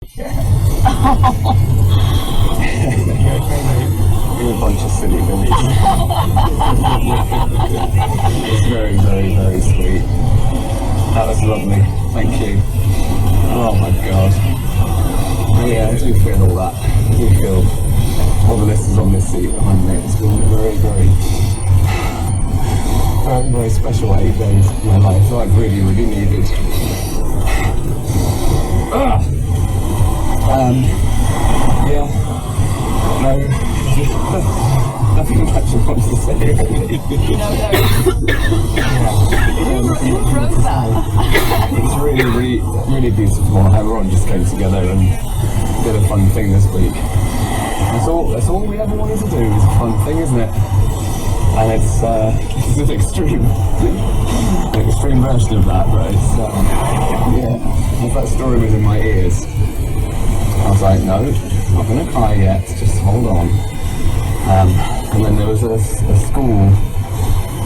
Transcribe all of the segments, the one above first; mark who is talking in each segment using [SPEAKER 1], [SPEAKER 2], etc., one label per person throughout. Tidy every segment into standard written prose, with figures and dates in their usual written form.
[SPEAKER 1] You're a bunch of silly billies. It's very, very, very sweet. That was lovely. Thank you. Oh my god. Yeah, I do feel all that. I do feel all the listeners on this seat behind me. It's been a very, very, very, very special 8 days of my life that I've really, really needed. Yeah. No. Nothing much I want to say really.
[SPEAKER 2] You wrote that.
[SPEAKER 1] It's really, really, really beautiful. Everyone just came together and did a fun thing this week. That's all we ever wanted to do, is a fun thing, isn't it? And it's an extreme version of that, but it's yeah. If that story was in my ears, I was like, no, I'm not going to cry yet, just hold on. And then there was a school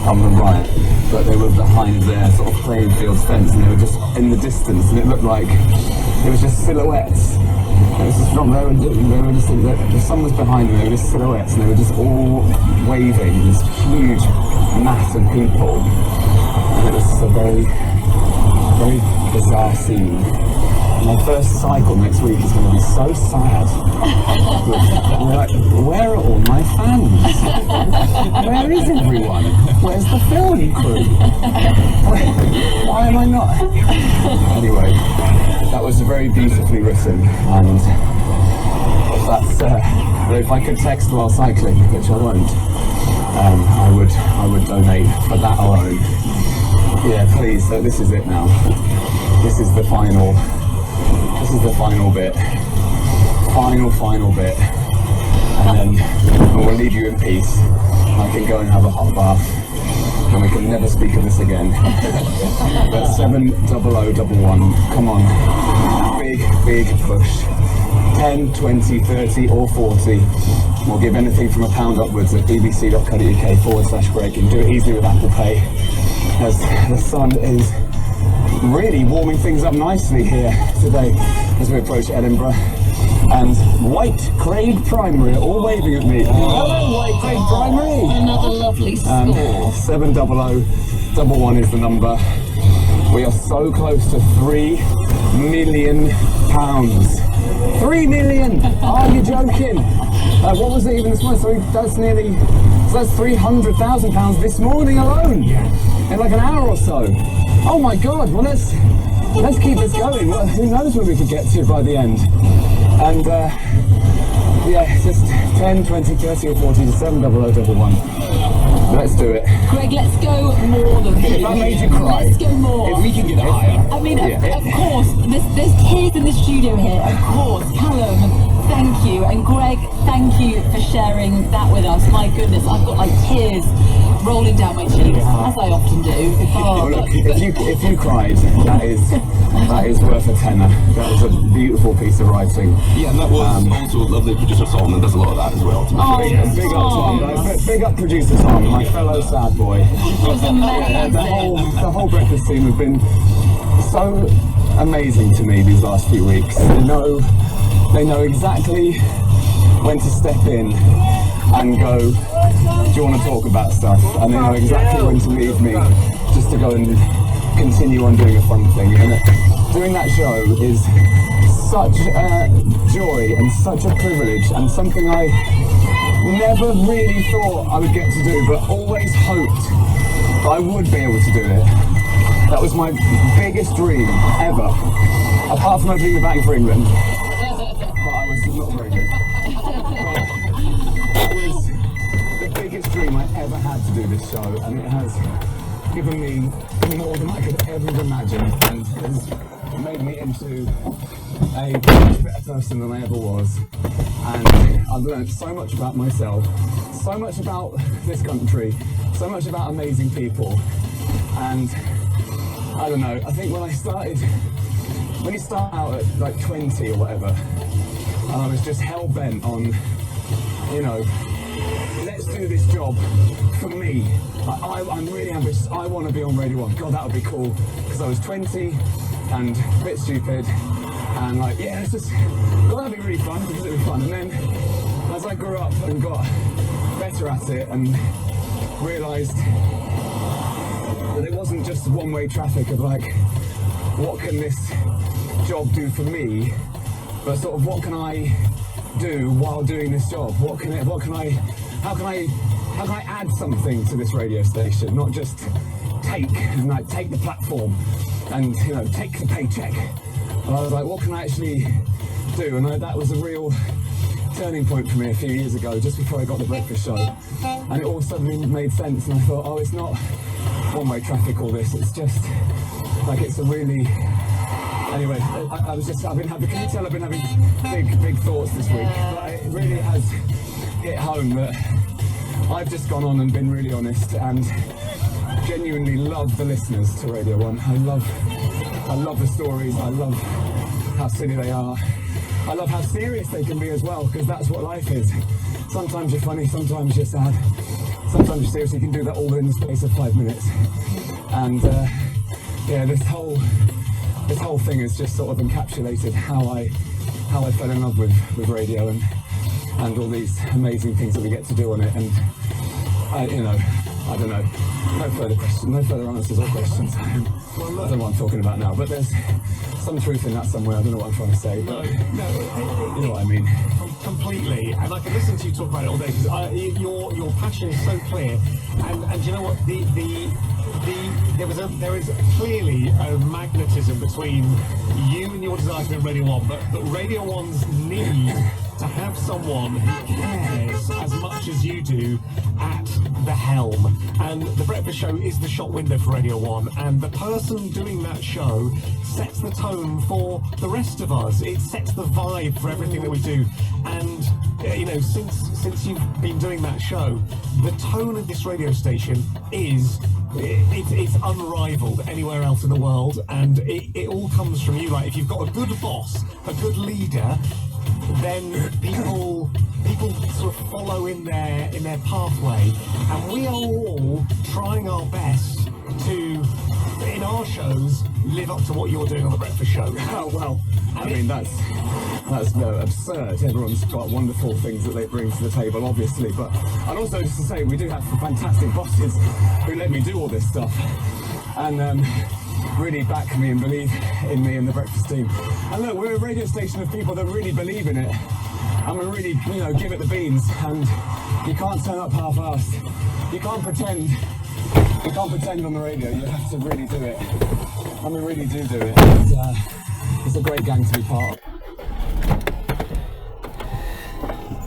[SPEAKER 1] on the right, but they were behind their sort of playing field fence, and they were just in the distance, and it looked like it was just silhouettes. It was just from there, and they were just, the sun was behind them, they were just silhouettes, and they were just all waving, this huge mass of people. And it was a very, very bizarre scene. My first cycle next week is going to be so sad. Like, where are all my fans? Where is everyone? Where's the film crew? Why am I not? Anyway, that was very beautifully written, and if I could text while cycling, which I won't, I would donate for that alone. Yeah, please. So this is it now. This is the final. This is the final bit. Final bit. And then we'll leave you in peace. I can go and have a hot bath. And we can never speak of this again. But 70011, come on. Big push. 10, 20, 30 or 40. We'll give anything from £1 upwards at bbc.co.uk/Greg, and do it easily with Apple Pay. As the sun is really warming things up nicely here today as we approach Edinburgh. And White Craig Primary are all waving at me. Hello, White Craig Primary!
[SPEAKER 2] Another lovely score.
[SPEAKER 1] 70011 is the number. We are so close to £3 million. 3 million! Are you joking? What was it even this morning? So that's £300,000 this morning alone. In like an hour or so. Oh my god, well let's keep this going. Well, who knows where we could get to by the end. And yeah, just 10, 20, 30 or 40 to 70011. Let's do it.
[SPEAKER 2] Greg, let's go more than
[SPEAKER 1] If I made you cry.
[SPEAKER 2] Let's go more.
[SPEAKER 3] If we can get it higher.
[SPEAKER 2] I mean, of course, there's tears in the studio here, of course. Callum, thank you. And Greg, thank you for sharing that with us. My goodness, I've got like tears rolling down my cheeks, as I often do.
[SPEAKER 1] Well, look, if you cried, that is worth a tenner. That was a beautiful piece of writing.
[SPEAKER 3] Yeah, and that was also lovely producer Tom, and does a lot of that as well.
[SPEAKER 1] Big up Tom, big up producer Tom, my fellow sad boy.
[SPEAKER 2] It was amazing.
[SPEAKER 1] The whole breakfast team have been so amazing to me these last few weeks. They know exactly when to step in and go, do you want to talk about stuff? And they know exactly when to leave me just to go and continue on doing a fun thing. And doing that show is such a joy and such a privilege, and something I never really thought I would get to do, but always hoped that I would be able to do it. That was my biggest dream ever, apart from opening the bank for England. But I was not very good. It was the biggest dream I ever had to do this show, and it has given me more than I could ever have imagined, and has made me into a much better person than I ever was. And I've learned so much about myself, so much about this country, so much about amazing people. And I don't know, I think when you start out at like 20 or whatever, and I was just hell-bent on, you know, let's do this job for me. Like, I'm really ambitious, I want to be on Radio 1. God, that would be cool. Because I was 20 and a bit stupid And like, yeah, it's just, well, that'd be really fun, because it'd be fun. And then as I grew up and got better at it and realised that it wasn't just one-way traffic of like, what can this job do for me, but sort of what can I do while doing this job? How can I add something to this radio station, not just take the platform and take the paycheck. And I was like, what can I actually do? And that was a real turning point for me a few years ago, just before I got the breakfast show. And it all suddenly made sense, and I thought, oh, it's not one-way traffic, all this. It's just like, it's a really... Anyway, can you tell I've been having big thoughts this week? But it really has hit home that I've just gone on and been really honest and genuinely love the listeners to Radio 1. I love the stories. I love how silly they are. I love how serious they can be as well, because that's what life is. Sometimes you're funny, sometimes you're sad, sometimes you're serious. You can do that all in the space of 5 minutes. And this whole thing has just sort of encapsulated how I fell in love with radio and all these amazing things that we get to do on it. And I don't know, no further questions, no further answers or questions. I don't know what I'm talking about now, but there's some truth in that somewhere. I don't know what I'm trying to say, but you know what I mean.
[SPEAKER 4] Completely, and I can listen to you talk about it all day, because your passion is so clear, and you know what, there is clearly a magnetism between you and your desire to be on Radio 1, but Radio 1's need to have someone who cares as much as you do at the helm. And the breakfast show is the shop window for Radio 1, and the person doing that show sets the tone for the rest of us. It sets the vibe for everything that we do. And since you've been doing that show, the tone of this radio station is it's unrivaled anywhere else in the world, and it all comes from you. Like, if you've got a good boss, a good leader, then people sort of follow in their pathway, and we are all trying our best to, in our shows, live up to what you're doing on the breakfast show.
[SPEAKER 1] Oh well, I mean that's absurd. Everyone's got wonderful things that they bring to the table, obviously, but and also just to say, we do have fantastic bosses who let me do all this stuff and really back me and believe in me and the breakfast team. And look, we're a radio station of people that really believe in it, and we really, give it the beans. And you can't turn up half-assed. You can't pretend. You can't pretend on the radio. You have to really do it, and we really do it. And, it's a great gang to be part of.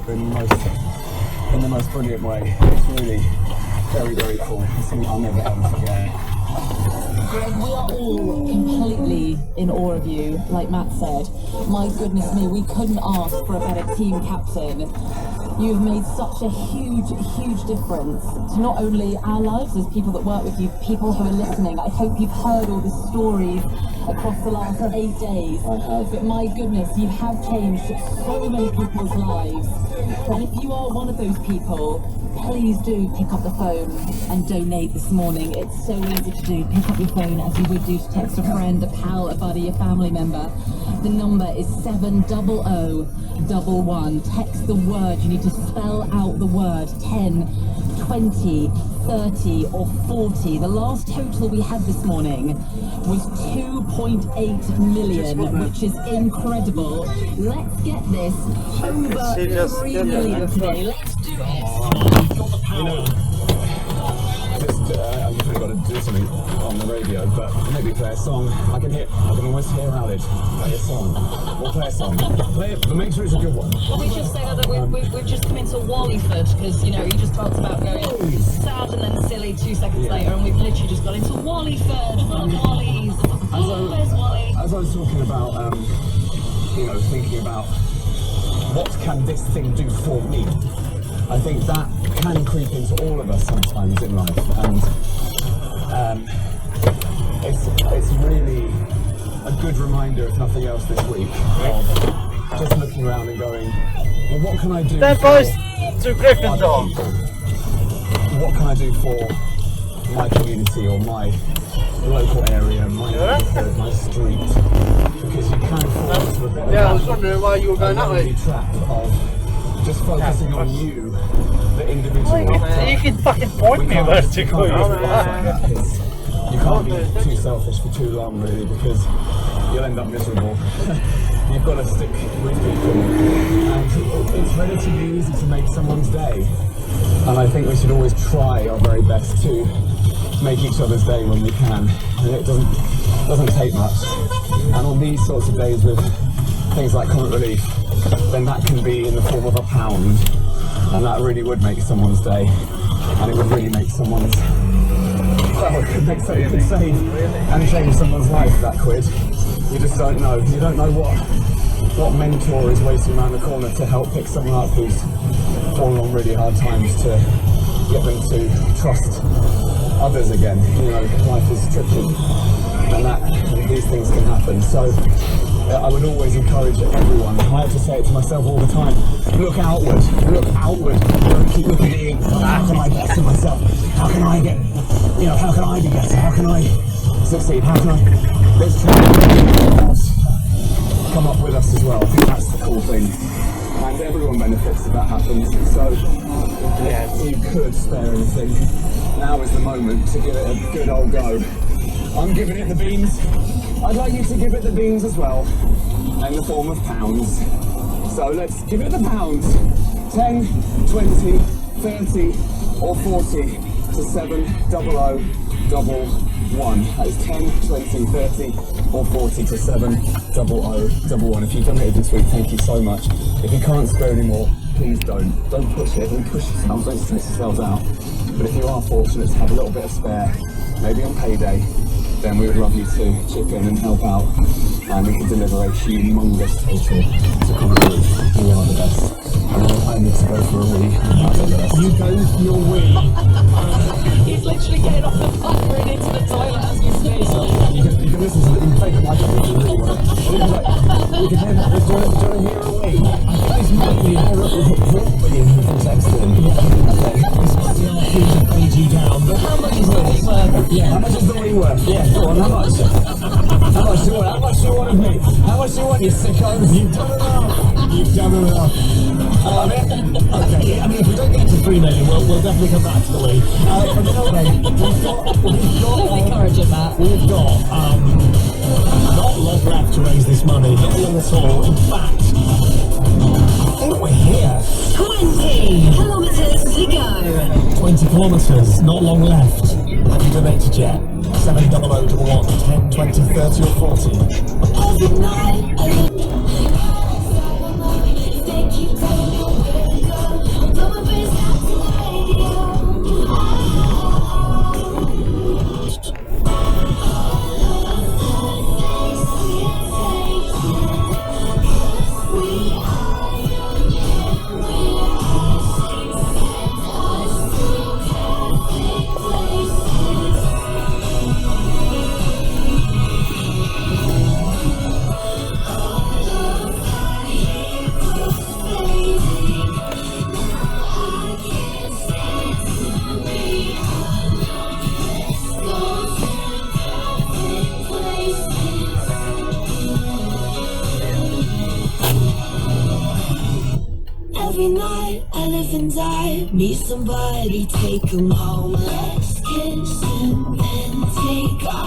[SPEAKER 1] In the most brilliant way. It's really very, very cool. It's something I'll never ever forget.
[SPEAKER 2] Greg, we are all completely in awe of you, like Matt said. My goodness me, we couldn't ask for a better team captain. You've made such a huge, huge difference to not only our lives as people that work with you, people who are listening. I hope you've heard all the stories across the last 8 days. But my goodness, you have changed so many people's lives. And if you are one of those people, please do pick up the phone and donate this morning. It's so easy to do. Pick up your phone as you would do to text a friend, a pal, a buddy, a family member. The number is 70011. Text the word. You need to spell out the word 10, 20, 30 or 40. The last total we had this morning was 2.8 million, which is incredible. Let's get this over 3 million today. Let's do it.
[SPEAKER 1] I've just got to do something on the radio, but maybe play a song. I can almost hear Alid play a song. We'll play a song. Play it, but make sure it's a good one.
[SPEAKER 2] Well, we just say that we've just come into Wallyford, because you just talked about going sad and then silly 2 seconds later, and we've literally just got into Wallyford. Wally's. Where's Wally?
[SPEAKER 1] As I was talking about, thinking about what can this thing do for me, I think that can creep into all of us sometimes in life, and it's really a good reminder, if nothing else, this week of just looking around and going, well, what can I do
[SPEAKER 5] That
[SPEAKER 1] for
[SPEAKER 5] voice to Gryffindor.
[SPEAKER 1] people? What can I do for my community or my local area, my neighbourhood, my street, because you can fall into a bit of
[SPEAKER 5] Yeah, I was wondering why you were going that way.
[SPEAKER 1] trap of just focusing on you, the individual.
[SPEAKER 5] You can fucking point me where to go.
[SPEAKER 1] You can't be too selfish for too long, really, because you'll end up miserable. You've got to stick with people, and it's relatively easy to make someone's day. And I think we should always try our very best to make each other's day when we can. And it doesn't take much. And on these sorts of days with things like Comic Relief, then that can be in the form of £1, and that really would make someone's day, and it would really make someone's, well, it could save and change someone's life, that quid. You just don't know. You don't know what mentor is waiting around the corner to help pick someone up who's fallen on really hard times, to get them to trust others again. You know, life is tricky, and these things can happen. So I would always encourage everyone. I have to say it to myself all the time. Look outward. Look outward. Don't keep looking in. How can I better myself? How can I get, how can I be better? How can I succeed? How can I, let's try and come up with us as well. I think that's the cool thing. And everyone benefits if that happens. So, if you could spare anything, now is the moment to give it a good old go. I'm giving it the beans. I'd like you to give it the beans as well, in the form of pounds. So let's give it the pounds. 10, 20, 30, or 40 to 70011. That is 10, 20, 30, or 40 to 70011. If you've donated this week, thank you so much. If you can't spare any more, please don't. Don't push it. Don't push yourselves. Don't stress yourselves out. But if you are fortunate to have a little bit of spare, maybe on payday, then we would love you to chip in and help out, and we can deliver a humongous total to Comic Relief. You are the best. I need to go for a wee.
[SPEAKER 5] You go for your wee.
[SPEAKER 2] He's literally getting off the bus and into the toilet as we speak.
[SPEAKER 1] You can listen to it, you can take the microphone if you really want it. You can hear that. Do you want to hear a wee? This might be a wee from texting.
[SPEAKER 5] This might be our fee to fade you down, but how much is it?
[SPEAKER 1] Yeah, how much is the wee worth? Yeah, go on, how much? How much do you want? How much do you want of me? How much do you want, you sickos? You've done enough. You've done enough.
[SPEAKER 5] Okay, I mean, if we don't get to 3 million, we'll definitely come back to the wee.
[SPEAKER 2] Really encouraging that.
[SPEAKER 5] We've got not long left to raise this money, not long at all. In fact, I think we're here.
[SPEAKER 2] 20 kilometres to go.
[SPEAKER 5] 20 kilometres, not long left. Have you donated yet? 70011, 10, 20, 30 or 40?
[SPEAKER 2] Every night,
[SPEAKER 6] every night I live and die. Meet somebody, take him home. Let's kiss and then take off.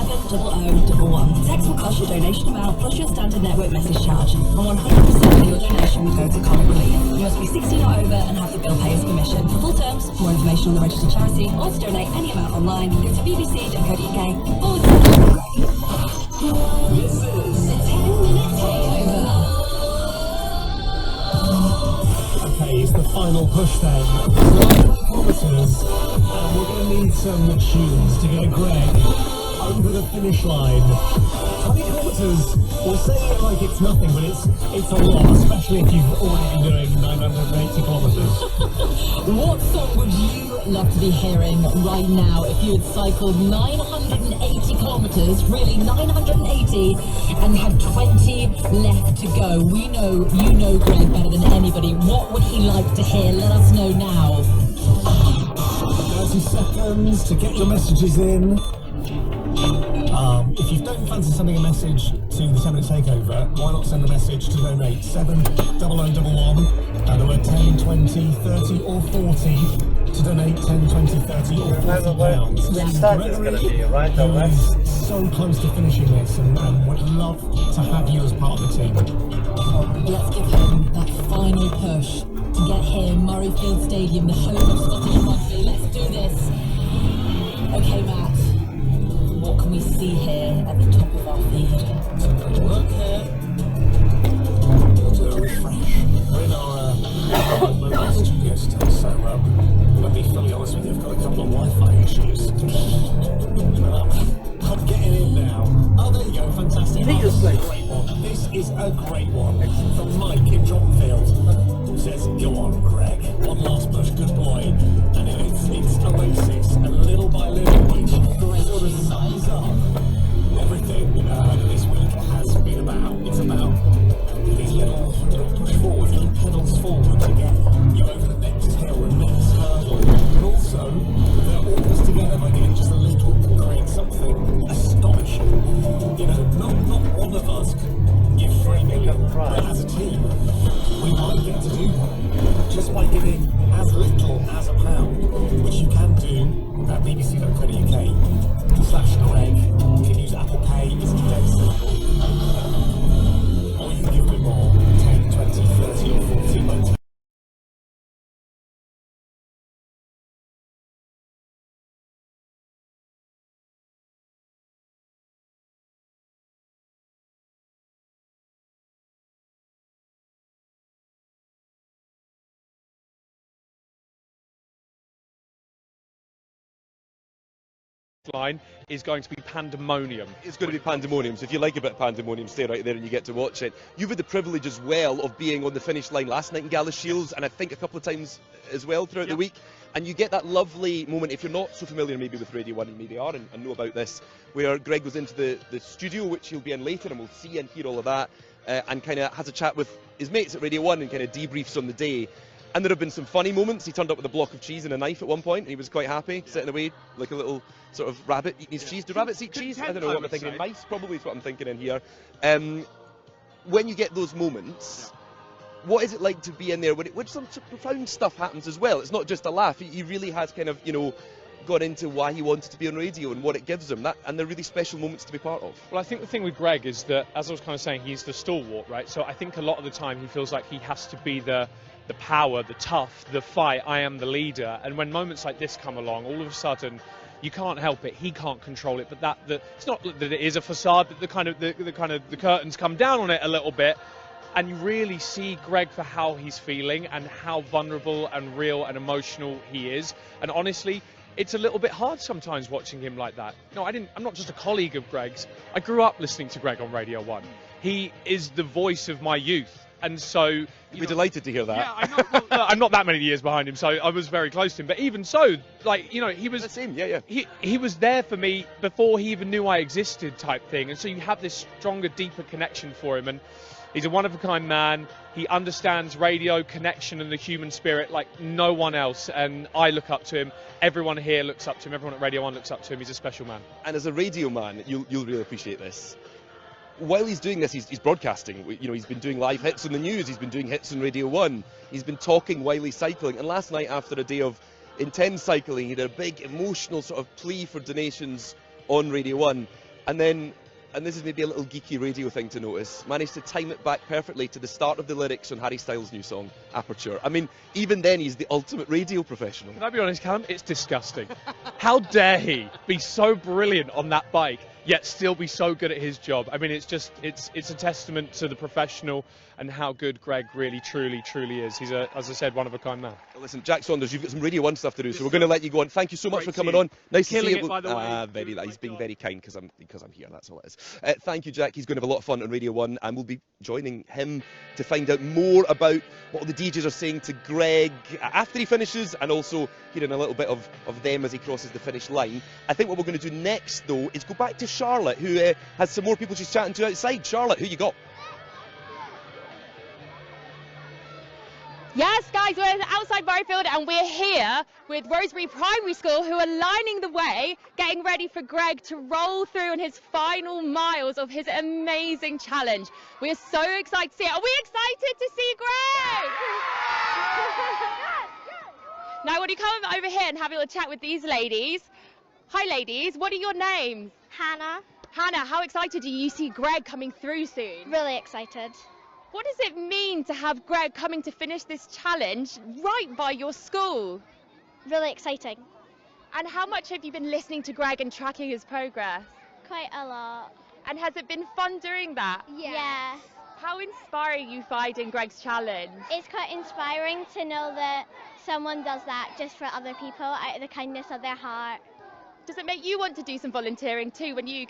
[SPEAKER 6] 70011. Text will cost your donation amount plus your standard network message charge, and 100% of your donation will go to comic relief. You must be 16 or over and have the bill payer's permission. For full terms, more information on the registered charity, or to donate any amount online, go to bbc.co.uk/Greg.
[SPEAKER 5] This is
[SPEAKER 6] The 10-minute takeover.
[SPEAKER 5] okay, it's the final push then. 9 kilometres, and we're going to need some tunes to get Greg over the finish line. 20 kilometres, we'll say it like it's nothing, but it's a lot, especially if you've already been doing 980 kilometres.
[SPEAKER 2] What song would you love to be hearing right now if you had cycled 980 kilometres, really 980, and had 20 left to go? We know you know Greg better than anybody. What would he like to hear? Let us know now.
[SPEAKER 5] 30 seconds to get your messages in. If you don't fancy sending a message to the 10-minute takeover, why not send a message to donate 70011 and we're 10, 20, 30 or 40 to donate 10, 20, 30 or 40 pounds. Gregory, who is so close to finishing this and would love to have you as part of the team.
[SPEAKER 2] Let's give him that final push to get here, Murrayfield Stadium, the home of Scottish rugby. Let's do this. Okay, Matt, what can we see here at the top of our feed?
[SPEAKER 5] Look here. We'll do a refresh. We're in our mobile studio still, so let me be fully honest with you, I've got a couple of Wi-Fi issues. I'm getting in now. Oh, there you go, fantastic. This is a great one. This is a great one. From Mike in Dropfield. Says, go on, Greg. One last push, good boy. And it's Oasis, and little by little, which sort of sums up everything this week has been about. It's about these little push forward, little pedals forward to get you over the next hill, the next hurdle. But also, they're all this together by getting just a little to create something astonishing. You know, not one of us can give 3 million, but as a team, we might get to do that just by giving as little as a pound, which you can do at bbc.co.uk/Greg. You can use Apple Pay, it's dead simple. Or you can give me more, 10, 20, 30 or 40 bucks.
[SPEAKER 7] Line is going to be pandemonium.
[SPEAKER 3] It's going to be pandemonium, so if you like a bit of pandemonium, stay right there and you get to watch it. You've had the privilege as well of being on the finish line last night in Gala Shields, and I think a couple of times as well throughout the week, and you get that lovely moment, if you're not so familiar maybe with Radio 1 and maybe are and know about this, where Greg goes into the studio, which he'll be in later, and we'll see and hear all of that, and kind of has a chat with his mates at Radio 1 and kind of debriefs on the day. And there have been some funny moments. He turned up with a block of cheese and a knife at one point, and he was quite happy, sitting away like a little sort of rabbit eating his cheese. Do rabbits eat cheese? I don't know what I'm thinking. Mice probably is what I'm thinking in here. When you get those moments, what is it like to be in there when some profound stuff happens as well? It's not just a laugh. He really has kind of, you know, gone into why he wanted to be on radio and what it gives him, and they're really special moments to be part of.
[SPEAKER 7] Well, I think the thing with Greg is that, as I was kind of saying, he's the stalwart, right? So I think a lot of the time he feels like he has to be the power, the tough, the fight, I am the leader. And when moments like this come along, all of a sudden, you can't help it. He can't control it. But it's not that it is a facade, but the curtains come down on it a little bit, and you really see Greg for how he's feeling and how vulnerable and real and emotional he is. And honestly, it's a little bit hard sometimes watching him like that. No, I'm not just a colleague of Greg's. I grew up listening to Greg on Radio 1. He is the voice of my youth. And so...
[SPEAKER 3] We're delighted to hear that.
[SPEAKER 7] Yeah, I know. Well, I'm not that many years behind him, so I was very close to him. But even so, like, you know, he was...
[SPEAKER 3] That's him, yeah.
[SPEAKER 7] He was there for me before he even knew I existed, type thing. And so you have this stronger, deeper connection for him. And he's a one-of-a-kind man. He understands radio, connection, and the human spirit like no one else. And I look up to him. Everyone here looks up to him. Everyone at Radio 1 looks up to him. He's a special man.
[SPEAKER 3] And as a radio man, you'll really appreciate this. While he's doing this, he's broadcasting. You know, he's been doing live hits on the news. He's been doing hits on Radio 1. He's been talking while he's cycling. And last night, after a day of intense cycling, he did a big emotional sort of plea for donations on Radio 1. and then, and this is maybe a little geeky radio thing to notice, managed to time it back perfectly to the start of the lyrics on Harry Styles' new song, Aperture. I mean, even then he's the ultimate radio professional.
[SPEAKER 7] Can I be honest, Callum? It's disgusting. How dare he be so brilliant on that bike, yet still be so good at his job? I mean, it's just, it's a testament to the professional and how good Greg really, truly is. He's, as I said, one of a kind man.
[SPEAKER 3] Listen, Jack Saunders, you've got some Radio 1 stuff to do, so we're going to let you go on. Thank you so much for coming on. Nice to see you.
[SPEAKER 7] Killing it, by the way.
[SPEAKER 3] He's being very kind because I'm here, that's all it is. Thank you, Jack. He's going to have a lot of fun on Radio 1, and we'll be joining him to find out more about what the DJs are saying to Greg after he finishes, and also hearing a little bit of them as he crosses the finish line. I think what we're going to do next, though, is go back to Charlotte, who has some more people she's chatting to outside. Charlotte, who you got?
[SPEAKER 8] Yes, guys, we're outside Murrayfield and we're here with Rosebery Primary School, who are lining the way, getting ready for Greg to roll through on his final miles of his amazing challenge. We are so excited to see it. Are we excited to see Greg? Now, I want to come over here and have a little chat with these ladies. Hi, ladies. What are your names?
[SPEAKER 9] Hannah.
[SPEAKER 8] Hannah, how excited do you see Greg coming through soon?
[SPEAKER 9] Really excited.
[SPEAKER 8] What does it mean to have Greg coming to finish this challenge right by your school?
[SPEAKER 9] Really exciting.
[SPEAKER 8] And how much have you been listening to Greg and tracking his progress?
[SPEAKER 9] Quite a lot.
[SPEAKER 8] And has it been fun doing that?
[SPEAKER 9] Yeah.
[SPEAKER 8] How inspiring are you finding Greg's challenge?
[SPEAKER 9] It's quite inspiring to know that someone does that just for other people out of the kindness of their heart.
[SPEAKER 8] Does it make you want to do some volunteering too when you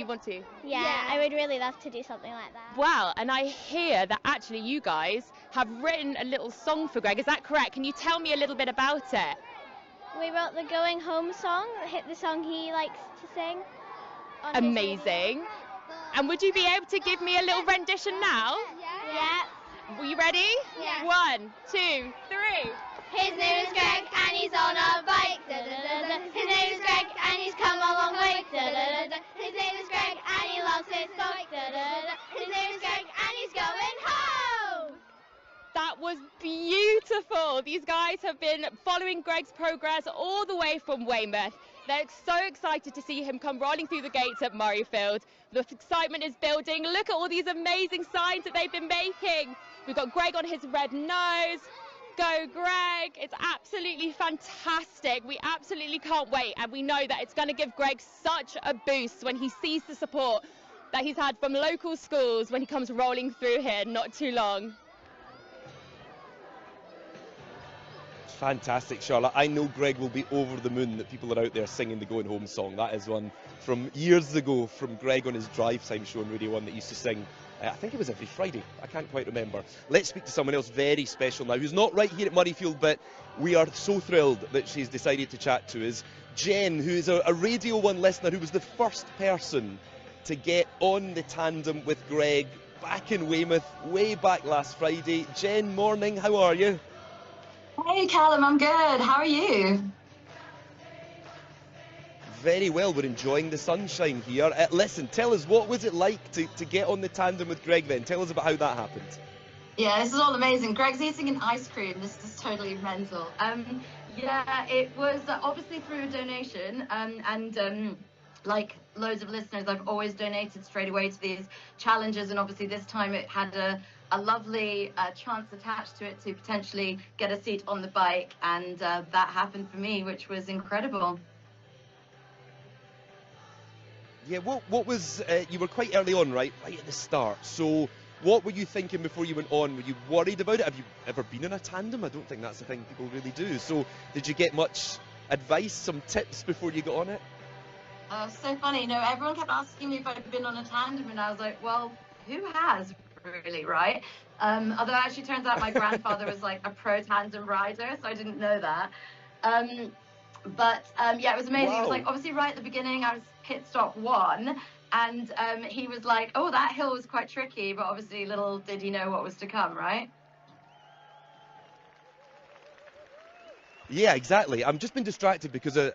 [SPEAKER 8] want to?
[SPEAKER 9] Yeah, I would really love to do something like that.
[SPEAKER 8] Wow, and I hear that actually you guys have written a little song for Greg. Is that correct? Can you tell me a little bit about it?
[SPEAKER 9] We wrote the Going Home song, the song he likes to sing.
[SPEAKER 8] Amazing. And would you be able to give me a little rendition now?
[SPEAKER 9] Yeah.
[SPEAKER 8] Were you ready?
[SPEAKER 9] Yeah.
[SPEAKER 8] 1, 2, 3.
[SPEAKER 9] His name is Greg and he's on a bike. Da, da, da, da. His name is Greg and he's come a long way. Da, da, da, da. His name is Greg and he loves his bike. Da, da, da, da. His name is Greg and he's going home.
[SPEAKER 8] That was beautiful. These guys have been following Greg's progress all the way from Weymouth. They're so excited to see him come rolling through the gates at Murrayfield. The excitement is building. Look at all these amazing signs that they've been making. We've got Greg on his red nose. Go Greg, it's absolutely fantastic. We absolutely can't wait, and we know that it's going to give Greg such a boost when he sees the support that he's had from local schools when he comes rolling through here not too long.
[SPEAKER 3] Fantastic, Charlotte. I know Greg will be over the moon that people are out there singing the Going Home song. That is one from years ago from Greg on his drive time show on Radio 1 that used to sing. I think it was every Friday. I can't quite remember. Let's speak to someone else very special now, who's not right here at Murrayfield, but we are so thrilled that she's decided to chat to us. Jen, who is a Radio 1 listener, who was the first person to get on the tandem with Greg back in Weymouth, way back last Friday. Jen, morning, how are you?
[SPEAKER 10] Hey Callum, I'm good. How are you?
[SPEAKER 3] Very well, we're enjoying the sunshine here. Listen, tell us, what was it like to get on the tandem with Greg then? Tell us about how that happened.
[SPEAKER 10] Yeah, this is all amazing. Greg's eating an ice cream. This is totally mental. Yeah, it was obviously through a donation, and like loads of listeners, I've always donated straight away to these challenges, and obviously this time it had a lovely chance attached to it to potentially get a seat on the bike, and that happened for me, which was incredible.
[SPEAKER 3] Yeah, what was, you were quite early on, right at the start, so what were you thinking before you went on? Were you worried about it? Have you ever been in a tandem? I don't think that's the thing people really do. So did you get much advice, some tips before you got on it?
[SPEAKER 10] So funny, everyone kept asking me if I'd been on a tandem, and I was like, well, who has really, right? Although it actually turns out my grandfather was like a pro tandem rider, so I didn't know that. But yeah, it was amazing. Wow. It was like, obviously right at the beginning, I was pit stop 1, and he was like, oh, that hill was quite tricky, but obviously little did he know what was to come, right?
[SPEAKER 3] Yeah, exactly. I'm just been distracted because a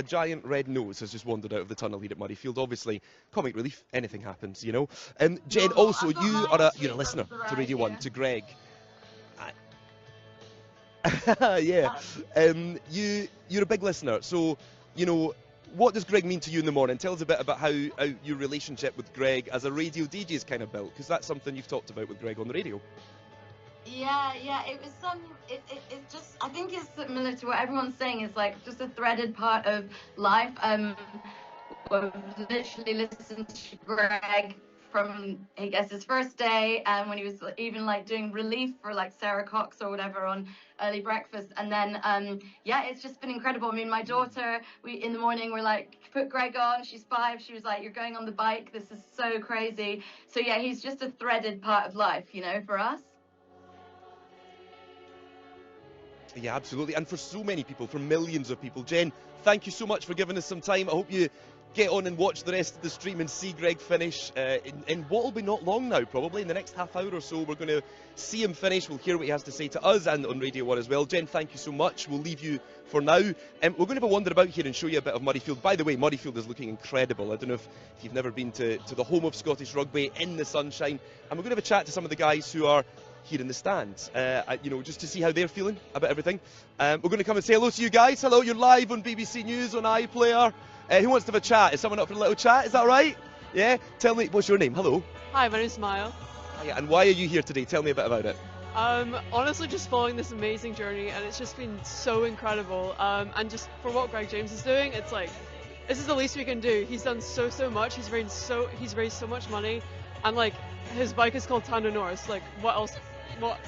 [SPEAKER 3] giant red nose has just wandered out of the tunnel here at Murrayfield. Obviously, comic relief, anything happens, you know. Jen, also, you're a listener to Radio 1, to Greg. Yeah, you're a big listener, so, you know, what does Greg mean to you in the morning? Tell us a bit about how your relationship with Greg as a radio DJ is kind of built, because that's something you've talked about with Greg on the radio.
[SPEAKER 10] Yeah, it was it's just, I think it's similar to what everyone's saying. It's like just a threaded part of life. I've literally listened to Greg from, I guess, his first day, and when he was even like doing relief for like Sarah Cox or whatever on early breakfast, and then yeah, it's just been incredible. I mean, my daughter, in the morning we're like, put Greg on. She's 5. She was like, you're going on the bike. This is so crazy. So yeah, he's just a threaded part of life, you know, for us.
[SPEAKER 3] Yeah, absolutely. And for so many people, for millions of people. Jen, thank you so much for giving us some time. I hope you get on and watch the rest of the stream and see Greg finish in what will be not long now, probably in the next half hour or so. We're going to see him finish. We'll hear what he has to say to us and on Radio 1 as well. Jen, thank you so much. We'll leave you for now. We're going to have a wander about here and show you a bit of Murrayfield. By the way, Murrayfield is looking incredible. I don't know if you've never been to the home of Scottish rugby in the sunshine. And we're going to have a chat to some of the guys who are here in the stands, you know, just to see how they're feeling about everything. We're going to come and say hello to you guys. Hello, you're live on BBC News on iPlayer. Who wants to have a chat? Is someone up for a little chat? Is that right? Yeah? Tell me, what's your name? Hello.
[SPEAKER 11] Hi, my name's Maya.
[SPEAKER 3] Hiya, and why are you here today? Tell me a bit about it.
[SPEAKER 11] Honestly, just following this amazing journey, and it's just been so incredible. And just for what Greg James is doing, it's like, this is the least we can do. He's done so much. He's raised so much money, and like, his bike is called Tando Norris. Like, what else?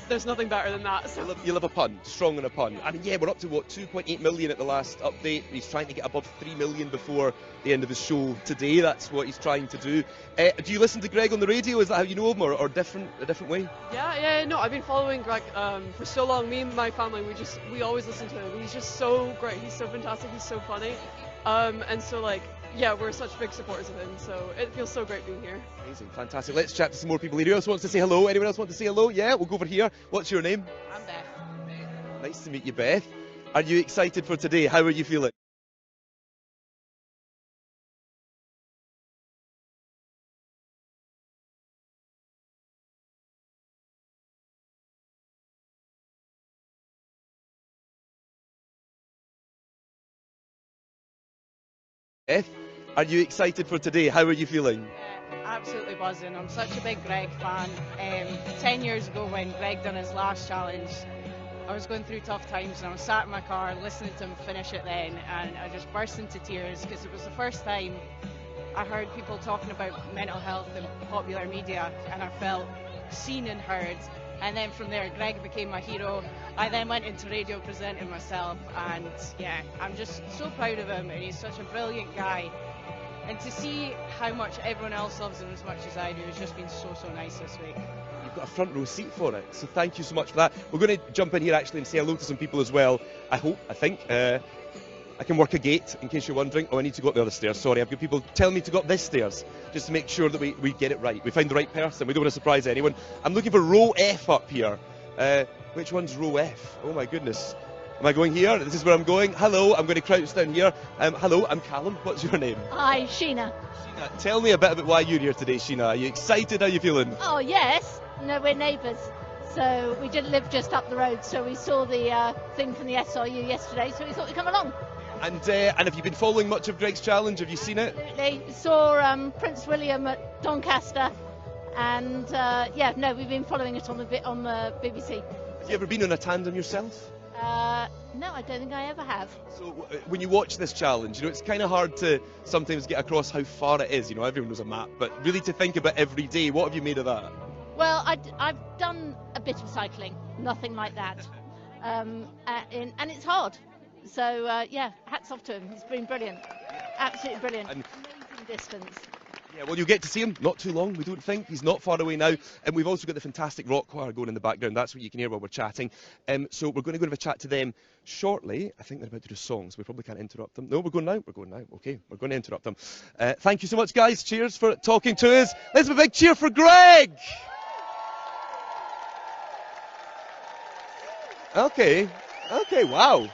[SPEAKER 11] There's nothing better than that. So.
[SPEAKER 3] You love a pun, strong on a pun. I mean, yeah, we're up to what, 2.8 million at the last update. He's trying to get above 3 million before the end of the show today. That's what he's trying to do. Do you listen to Greg on the radio? Is that how you know him, or a different way?
[SPEAKER 11] Yeah, no, I've been following Greg for so long. Me and my family, we always listen to him. He's just so great. He's so fantastic. He's so funny. And so like, yeah, we're such big supporters of him, so it feels so great being here.
[SPEAKER 3] Amazing, fantastic. Let's chat to some more people here. Who else wants to say hello? Anyone else want to say hello? Yeah, we'll go over here. What's your name?
[SPEAKER 12] I'm Beth.
[SPEAKER 3] Nice to meet you, Beth. Are you excited for today? How are you feeling? Beth, are you excited for today? How are you feeling?
[SPEAKER 12] Absolutely buzzing. I'm such a big Greg fan. 10 years ago when Greg done his last challenge, I was going through tough times and I was sat in my car listening to him finish it then, and I just burst into tears because it was the first time I heard people talking about mental health in popular media, and I felt seen and heard. And then from there, Greg became my hero. I then went into radio presenting myself, and yeah, I'm just so proud of him, and he's such a brilliant guy. And to see how much everyone else loves him as much as I do has just been so nice this week.
[SPEAKER 3] You've got a front row seat for it, so thank you so much for that. We're going to jump in here actually and say hello to some people as well. I think. I can work a gate, in case you're wondering. Oh, I need to go up the other stairs. Sorry, I've got people telling me to go up this stairs, just to make sure that we get it right. We find the right person. We don't want to surprise anyone. I'm looking for row F up here. Which one's row F? Oh my goodness. Am I going here? This is where I'm going. Hello, I'm going to crouch down here. Hello, I'm Callum. What's your name?
[SPEAKER 13] Hi, Sheena.
[SPEAKER 3] Sheena, tell me a bit about why you're here today, Sheena. Are you excited? How are you feeling?
[SPEAKER 13] Oh, yes. No, we're neighbours. So we did live just up the road, so we saw the thing from the SRU yesterday, so we thought we'd come along.
[SPEAKER 3] And have you been following much of Greg's challenge? Have you seen it?
[SPEAKER 13] Absolutely. Saw Prince William at Doncaster, and yeah, no, we've been following it on the BBC.
[SPEAKER 3] Have you ever been on a tandem yourself?
[SPEAKER 13] No, I don't think I ever have.
[SPEAKER 3] So when you watch this challenge, you know, it's kind of hard to sometimes get across how far it is. You know, everyone knows a map, but really to think about every day, what have you made of that?
[SPEAKER 13] Well, I've done a bit of cycling, nothing like that, and it's hard. So yeah, hats off to him. He's been brilliant, absolutely brilliant. Amazing distance.
[SPEAKER 3] Yeah, well, you'll get to see him not too long, we don't think. He's not far away now. And we've also got the fantastic rock choir going in the background. That's what you can hear while we're chatting. So we're going to go and have a chat to them shortly. I think they're about to do songs. We probably can't interrupt them. No, we're going now. We're going now. Okay, we're going to interrupt them. Thank you so much, guys. Cheers for talking to us. Let's have a big cheer for Greg. Okay, wow.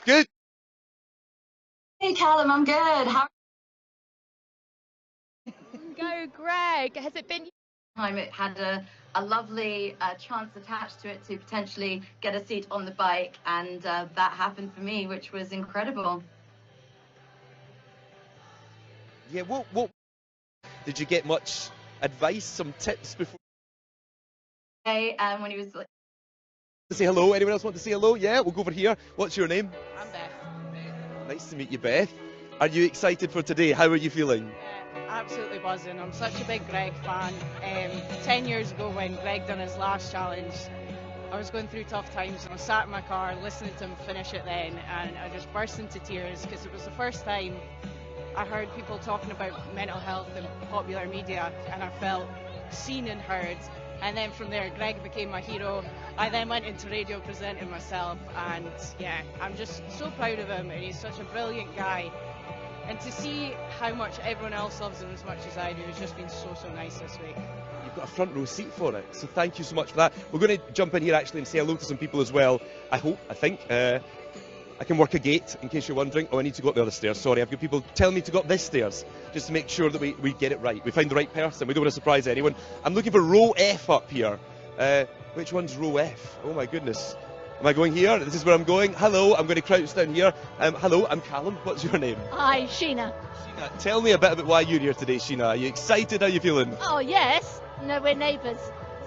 [SPEAKER 3] Good.
[SPEAKER 10] Hey, Callum, I'm good. How?
[SPEAKER 8] Go, Greg. Has it been?
[SPEAKER 10] It had a lovely chance attached to it to potentially get a seat on the bike, and that happened for me, which was incredible.
[SPEAKER 3] Yeah, what did you get much advice, some tips before?
[SPEAKER 10] When he was like,
[SPEAKER 3] Say hello. Anyone else want to say hello? Yeah, we'll go over here. What's your name?
[SPEAKER 12] I'm Beth.
[SPEAKER 3] Nice to meet you, Beth. Are you excited for today? How are you feeling?
[SPEAKER 12] Absolutely buzzing. I'm such a big Greg fan. 10 years ago when Greg done his last challenge, I was going through tough times and I sat in my car listening to him finish it then, and I just burst into tears because it was the first time I heard people talking about mental health in popular media, and I felt seen and heard. And then from there, Greg became my hero. I then went into radio presenting myself, and yeah, I'm just so proud of him, and he's such a brilliant guy. And to see how much everyone else loves him as much as I do has just been so nice this week.
[SPEAKER 3] You've got a front row seat for it, so thank you so much for that. We're going to jump in here actually and say hello to some people as well. I think. I can work a gate, in case you're wondering. Oh, I need to go up the other stairs. Sorry, I've got people telling me to go up this stairs, just to make sure that we get it right. We find the right person. We don't want to surprise anyone. I'm looking for row F up here. Which one's row F? Oh my goodness. Am I going here? This is where I'm going. Hello, I'm going to crouch down here. Hello, I'm Callum. What's your name?
[SPEAKER 13] Hi, Sheena.
[SPEAKER 3] Sheena, tell me a bit about why you're here today, Sheena. Are you excited? How are you feeling?
[SPEAKER 13] Oh, yes. No, we're neighbours.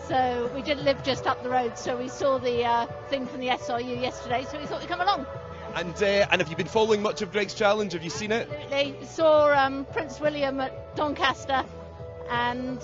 [SPEAKER 13] So we did live just up the road, so we saw the thing from the SRU yesterday, so we thought we'd come along.
[SPEAKER 3] And have you been following much of Greg's challenge? Have you seen it?
[SPEAKER 13] Absolutely. We saw Prince William at Doncaster, and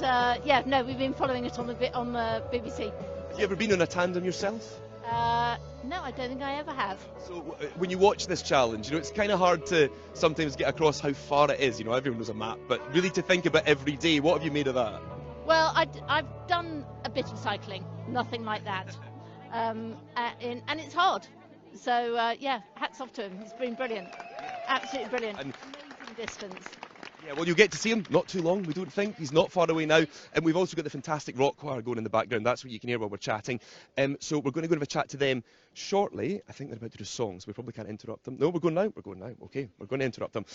[SPEAKER 13] we've been following it on the BBC.
[SPEAKER 3] Have you ever been on a tandem yourself?
[SPEAKER 13] No, I don't think I ever have.
[SPEAKER 3] So when you watch this challenge, it's kind of hard to sometimes get across how far it is. Everyone knows a map, but really to think about every day, what have you made of that?
[SPEAKER 13] Well, I've done a bit of cycling, nothing like that, and it's hard. So hats off to him. He's been brilliant, absolutely brilliant. Amazing distance.
[SPEAKER 3] Yeah, well, you'll get to see him not too long, we don't think. He's not far away now. And we've also got the fantastic rock choir going in the background. That's what you can hear while we're chatting. So we're going to go and have a chat to them shortly. I think they're about to do songs. We probably can't interrupt them. No, we're going now. We're going now. Okay, we're going to interrupt them.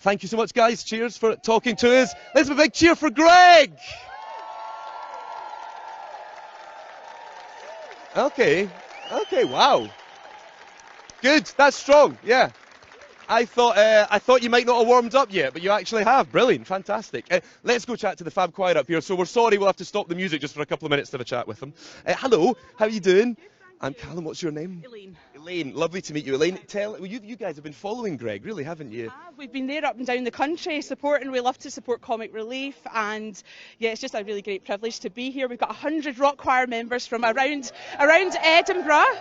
[SPEAKER 3] Thank you so much, guys. Cheers for talking to us. Let's have a big cheer for Greg. Okay, wow. Good, that's strong, yeah. I thought you might not have warmed up yet, but you actually have. Brilliant, fantastic. Let's go chat to the Fab Choir up here. So we're sorry, we'll have to stop the music just for a couple of minutes to have a chat with them. Hello, how are you doing? I'm Callum, what's your name?
[SPEAKER 14] Elaine.
[SPEAKER 3] Elaine, lovely to meet you. Elaine, you guys have been following Greg, really, haven't you?
[SPEAKER 14] We've been there up and down the country supporting. We love to support Comic Relief, and yeah, it's just a really great privilege to be here. We've got 100 rock choir members from around Edinburgh.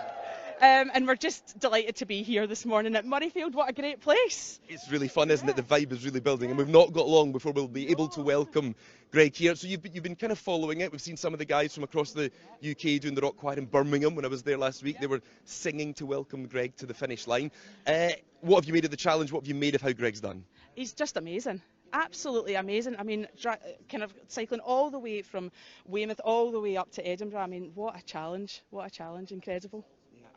[SPEAKER 14] And we're just delighted to be here this morning at Murrayfield. What a great place.
[SPEAKER 3] It's really fun, isn't it? The vibe is really building, and we've not got long before we'll be able to welcome Greg here. So you've been kind of following it. We've seen some of the guys from across the UK doing the rock choir in Birmingham when I was there last week. They were singing to welcome Greg to the finish line. What have you made of the challenge? What have you made of how Greg's done?
[SPEAKER 14] He's just amazing. Absolutely amazing. I mean, kind of cycling all the way from Weymouth all the way up to Edinburgh. I mean, what a challenge. What a challenge. Incredible.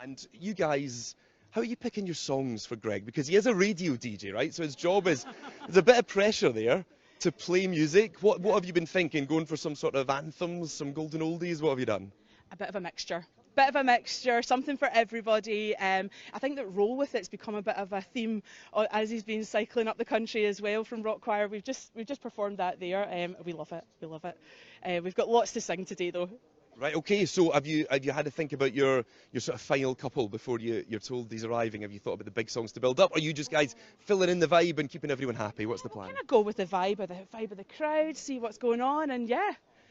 [SPEAKER 3] And you guys, how are you picking your songs for Greg? Because he is a radio DJ, right? So his job is, there's a bit of pressure there to play music. What have you been thinking? Going for some sort of anthems, some golden oldies? What have you done?
[SPEAKER 14] A bit of a mixture. Bit of a mixture, something for everybody. I think that Roll With It's become a bit of a theme as he's been cycling up the country as well from Rock Choir. We've just performed that there. We love it. We love it. We've got lots to sing today though.
[SPEAKER 3] Right, okay, so have you had to think about your sort of final couple before you're told he's arriving? Have you thought about the big songs to build up? Or are you just guys filling in the vibe and keeping everyone happy? What's the plan?
[SPEAKER 14] Kind of go with the vibe of the crowd, see what's going on, and yeah,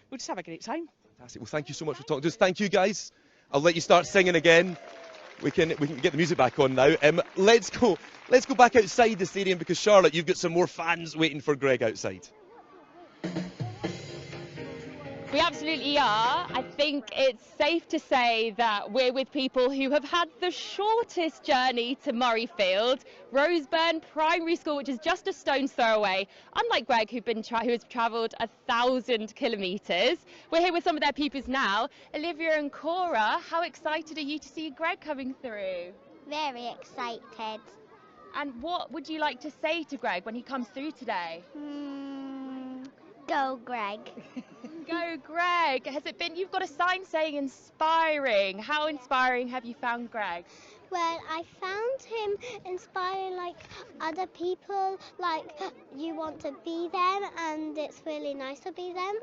[SPEAKER 14] we'll just have a great time.
[SPEAKER 3] Fantastic. Well, thank you so much for talking to us. Thank you, guys. I'll let you start singing again. We can get the music back on now. Let's go back outside the stadium because Charlotte, you've got some more fans waiting for Greg outside.
[SPEAKER 8] We absolutely are. I think it's safe to say that we're with people who have had the shortest journey to Murrayfield, Roseburn Primary School, which is just a stone's throw away. Unlike Greg, who has travelled 1,000 kilometres. We're here with some of their pupils now. Olivia and Cora, how excited are you to see Greg coming through?
[SPEAKER 9] Very excited.
[SPEAKER 8] And what would you like to say to Greg when he comes through today?
[SPEAKER 9] Go, Greg.
[SPEAKER 8] Go, Greg. Has it been, you've got a sign saying inspiring. How inspiring have you found Greg?
[SPEAKER 9] Well, I found him inspiring like other people, like you want to be them, and it's really nice to be them.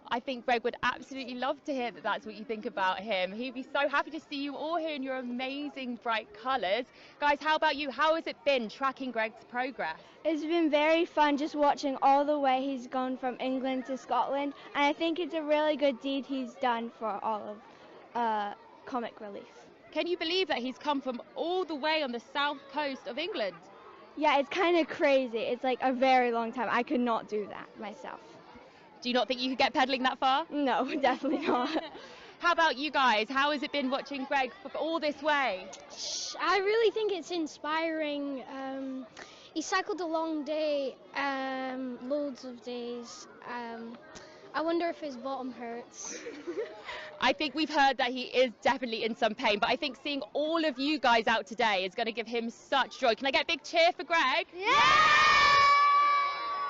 [SPEAKER 8] I think Greg would absolutely love to hear that that's what you think about him. He'd be so happy to see you all here in your amazing bright colours. Guys, how about you? How has it been tracking Greg's progress?
[SPEAKER 15] It's been very fun just watching all the way he's gone from England to Scotland, and I think it's a really good deed he's done for all of Comic Relief.
[SPEAKER 8] Can you believe that he's come from all the way on the south coast of England?
[SPEAKER 15] Yeah, it's kind of crazy. It's like a very long time. I could not do that myself.
[SPEAKER 8] Do you not think you could get pedalling that far?
[SPEAKER 15] No, definitely not.
[SPEAKER 8] How about you guys? How has it been watching Greg for all this way?
[SPEAKER 16] I really think it's inspiring. He cycled a long day, loads of days. I wonder if his bottom hurts.
[SPEAKER 8] I think we've heard that he is definitely in some pain, but I think seeing all of you guys out today is going to give him such joy. Can I get a big cheer for Greg?
[SPEAKER 9] Yeah!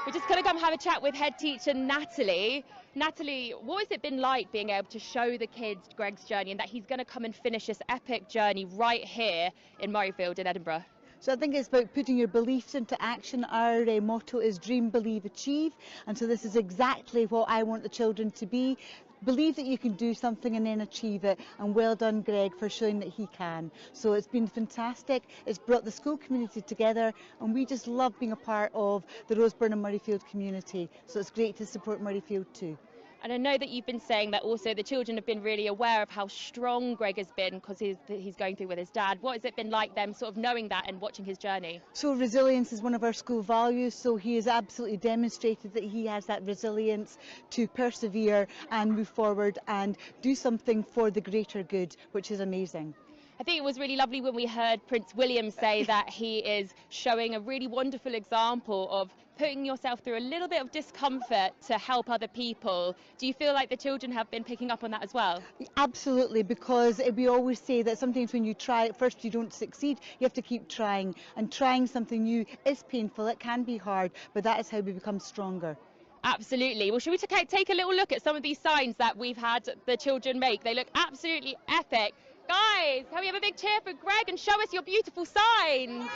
[SPEAKER 8] We're just going to come have a chat with head teacher Natalie. Natalie, what has it been like being able to show the kids Greg's journey and that he's going to come and finish this epic journey right here in Murrayfield in Edinburgh?
[SPEAKER 17] So I think it's about putting your beliefs into action. Our motto is dream, believe, achieve. And so this is exactly what I want the children to be. Believe that you can do something and then achieve it. And well done, Greg, for showing that he can. So it's been fantastic. It's brought the school community together, and we just love being a part of the Roseburn and Murrayfield community. So it's great to support Murrayfield too.
[SPEAKER 8] And I know that you've been saying that also the children have been really aware of how strong Greg has been because he's going through with his dad. What has it been like them sort of knowing that and watching his journey?
[SPEAKER 17] So resilience is one of our school values, so he has absolutely demonstrated that he has that resilience to persevere and move forward and do something for the greater good, which is amazing.
[SPEAKER 8] I think it was really lovely when we heard Prince William say that he is showing a really wonderful example of putting yourself through a little bit of discomfort to help other people. Do you feel like the children have been picking up on that as well?
[SPEAKER 17] Absolutely, because we always say that sometimes when you try at first you don't succeed, you have to keep trying, and trying something new is painful, it can be hard, but that is how we become stronger.
[SPEAKER 8] Absolutely. Well, should we take a little look at some of these signs that we've had the children make? They look absolutely epic. Guys, can we have a big cheer for Greg and show us your beautiful signs?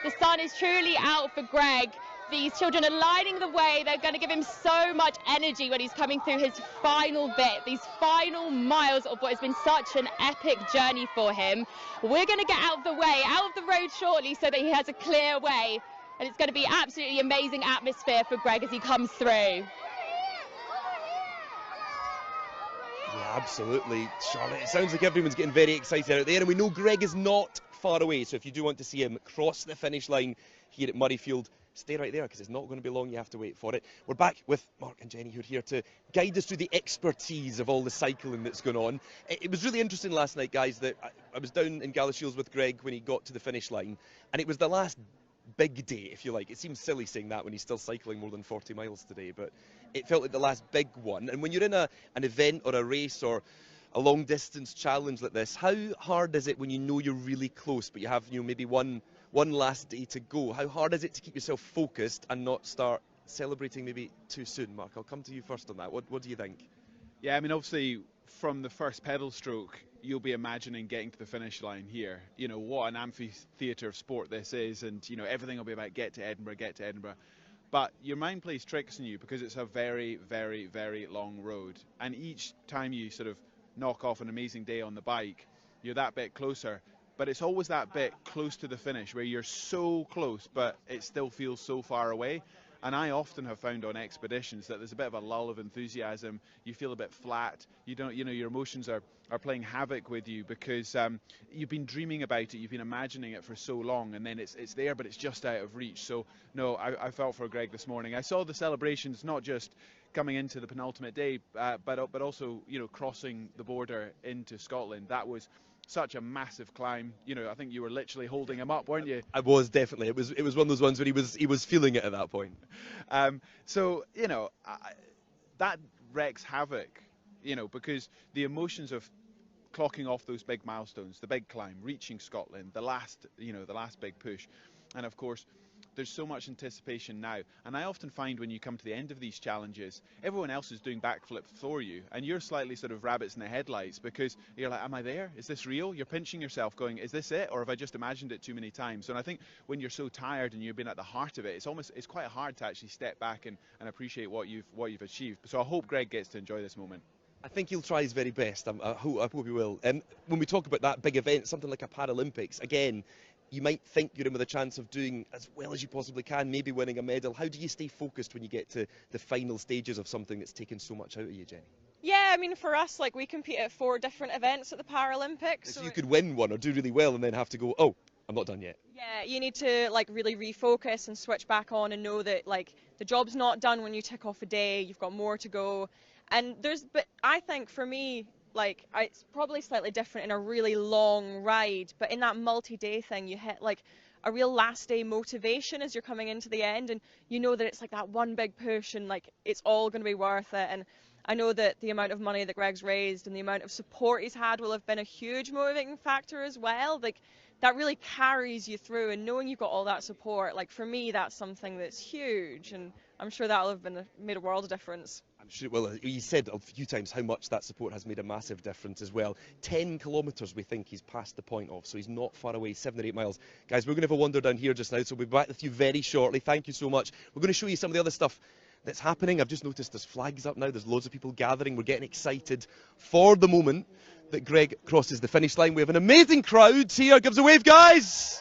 [SPEAKER 8] The sun is truly out for Greg. These children are lining the way. They're going to give him so much energy when he's coming through his final bit, these final miles of what has been such an epic journey for him. We're going to get out of the way, out of the road shortly so that he has a clear way. And it's going to be absolutely amazing atmosphere for Greg as he comes through.
[SPEAKER 3] Yeah, absolutely, Charlotte. It sounds like everyone's getting very excited out there, and we know Greg is not far away, so if you do want to see him cross the finish line here at Murrayfield, stay right there because it's not going to be long. You have to wait for it. We're back with Mark and Jenny, who are here to guide us through the expertise of all the cycling that's going on. It was really interesting last night, guys, that I was down in Galashiels with Greg when he got to the finish line, and it was the last big day, if you like. It seems silly saying that when he's still cycling more than 40 miles today, but it felt like the last big one. And when you're in an event or a race or a long distance challenge like this, how hard is it when you know you're really close but you have maybe one last day to go? How hard is it to keep yourself focused and not start celebrating maybe too soon? Mark, I'll come to you first on that. What do you think?
[SPEAKER 18] Yeah, I mean, obviously from the first pedal stroke you'll be imagining getting to the finish line here. You know what an amphitheatre of sport this is, and everything will be about get to Edinburgh. But your mind plays tricks on you because it's a very, very, very long road, and each time you sort of knock off an amazing day on the bike, you're that bit closer. But it's always that bit close to the finish where you're so close but it still feels so far away. And I often have found on expeditions that there's a bit of a lull of enthusiasm. You feel a bit flat. You don't, your emotions are playing havoc with you because you've been dreaming about it, you've been imagining it for so long, and then it's there, but it's just out of reach. So no, I felt for Greg this morning. I saw the celebrations not just coming into the penultimate day, but also crossing the border into Scotland. That was such a massive climb. I think you were literally holding him up, weren't you?
[SPEAKER 3] I was, definitely. It was one of those ones where he was feeling it at that point.
[SPEAKER 18] So that wreaks havoc, because the emotions of clocking off those big milestones, the big climb, reaching Scotland, the last big push, and of course there's so much anticipation now. And I often find when you come to the end of these challenges, everyone else is doing backflips for you, and you're slightly sort of rabbits in the headlights because you're like, am I there? Is this real? You're pinching yourself going, is this it? Or have I just imagined it too many times? And I think when you're so tired and you've been at the heart of it, it's quite hard to actually step back and appreciate what you've achieved. So I hope Greg gets to enjoy this moment.
[SPEAKER 3] I think he'll try his very best. I hope he will. And when we talk about that big event, something like a Paralympics, again, you might think you're in with a chance of doing as well as you possibly can, maybe winning a medal. How do you stay focused when you get to the final stages of something that's taken so much out of you, Jenny?
[SPEAKER 19] Yeah, I mean, for us, like, we compete at 4 different events at the Paralympics.
[SPEAKER 3] So you could win one or do really well and then have to go, oh, I'm not done yet.
[SPEAKER 19] Yeah, you need to like really refocus and switch back on and know that like the job's not done when you tick off a day. You've got more to go. And but I think for me, like, it's probably slightly different in a really long ride, but in that multi-day thing, you hit like a real last day motivation as you're coming into the end, and you know that it's like that one big push and like it's all going to be worth it. And I know that the amount of money that Greg's raised and the amount of support he's had will have been a huge motivating factor as well. Like, that really carries you through, and knowing you've got all that support, like, for me, that's something that's huge, and I'm sure that'll have made a world of difference.
[SPEAKER 3] I'm sure it will. He said a few times how much that support has made a massive difference as well. 10 kilometres we think he's past the point of, so he's not far away, 7 or 8 miles. Guys, we're going to have a wander down here just now, so we'll be back with you very shortly. Thank you so much. We're going to show you some of the other stuff that's happening. I've just noticed there's flags up now, there's loads of people gathering. We're getting excited for the moment that Greg crosses the finish line. We have an amazing crowd here. Give us a wave, guys!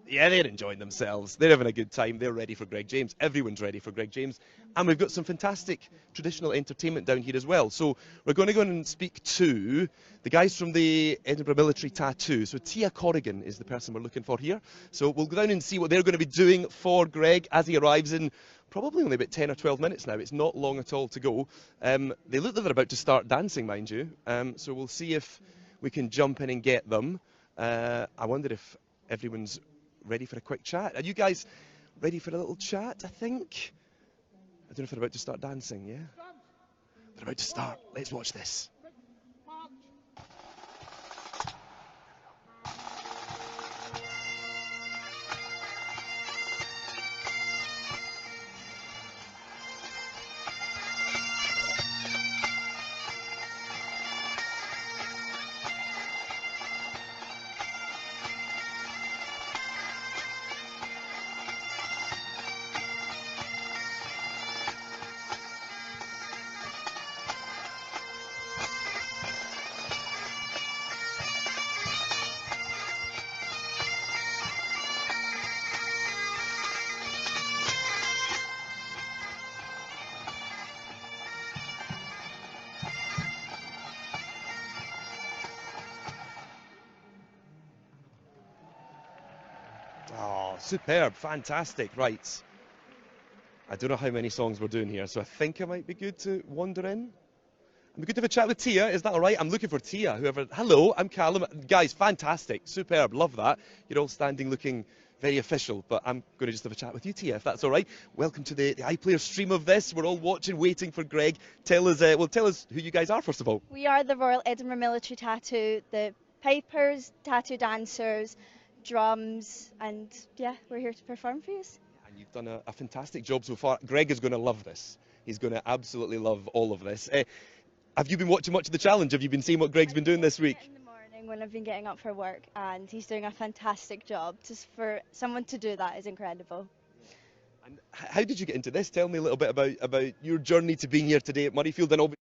[SPEAKER 3] Yeah, they're enjoying themselves. They're having a good time. They're ready for Greg James. Everyone's ready for Greg James. And we've got some fantastic traditional entertainment down here as well. So we're going to go in and speak to the guys from the Edinburgh Military Tattoo. So Tia Corrigan is the person we're looking for here. So we'll go down and see what they're going to be doing for Greg as he arrives in probably only about 10 or 12 minutes now. It's not long at all to go. They look like they're about to start dancing, mind you. So we'll see if we can jump in and get them. I wonder if everyone's ready for a quick chat. Are you guys ready for a little chat, I think? I don't know if they're about to start dancing, yeah? They're about to start. Let's watch this. Oh, superb, fantastic, right. I don't know how many songs we're doing here, so I think it might be good to wander in. It'd be good to have a chat with Tia, is that all right? I'm looking for Tia, whoever. Hello, I'm Callum. Guys, fantastic, superb, love that. You're all standing looking very official, but I'm going to just have a chat with you, Tia, if that's all right. Welcome to the iPlayer stream of this. We're all watching, waiting for Greg. Tell us who you guys are, first of all.
[SPEAKER 20] We are the Royal Edinburgh Military Tattoo, the pipers, tattoo dancers, drums, and yeah, we're here to perform for you.
[SPEAKER 3] And you've done a fantastic job so far. Greg is going to love this. He's going to absolutely love all of this. Have you been watching much of the challenge? Have you been seeing what Greg's been doing this week?
[SPEAKER 20] In the morning when I've been getting up for work, and he's doing a fantastic job. Just for someone to do that is incredible.
[SPEAKER 3] And how did you get into this? Tell me a little bit about your journey to being here today at Murrayfield, and obviously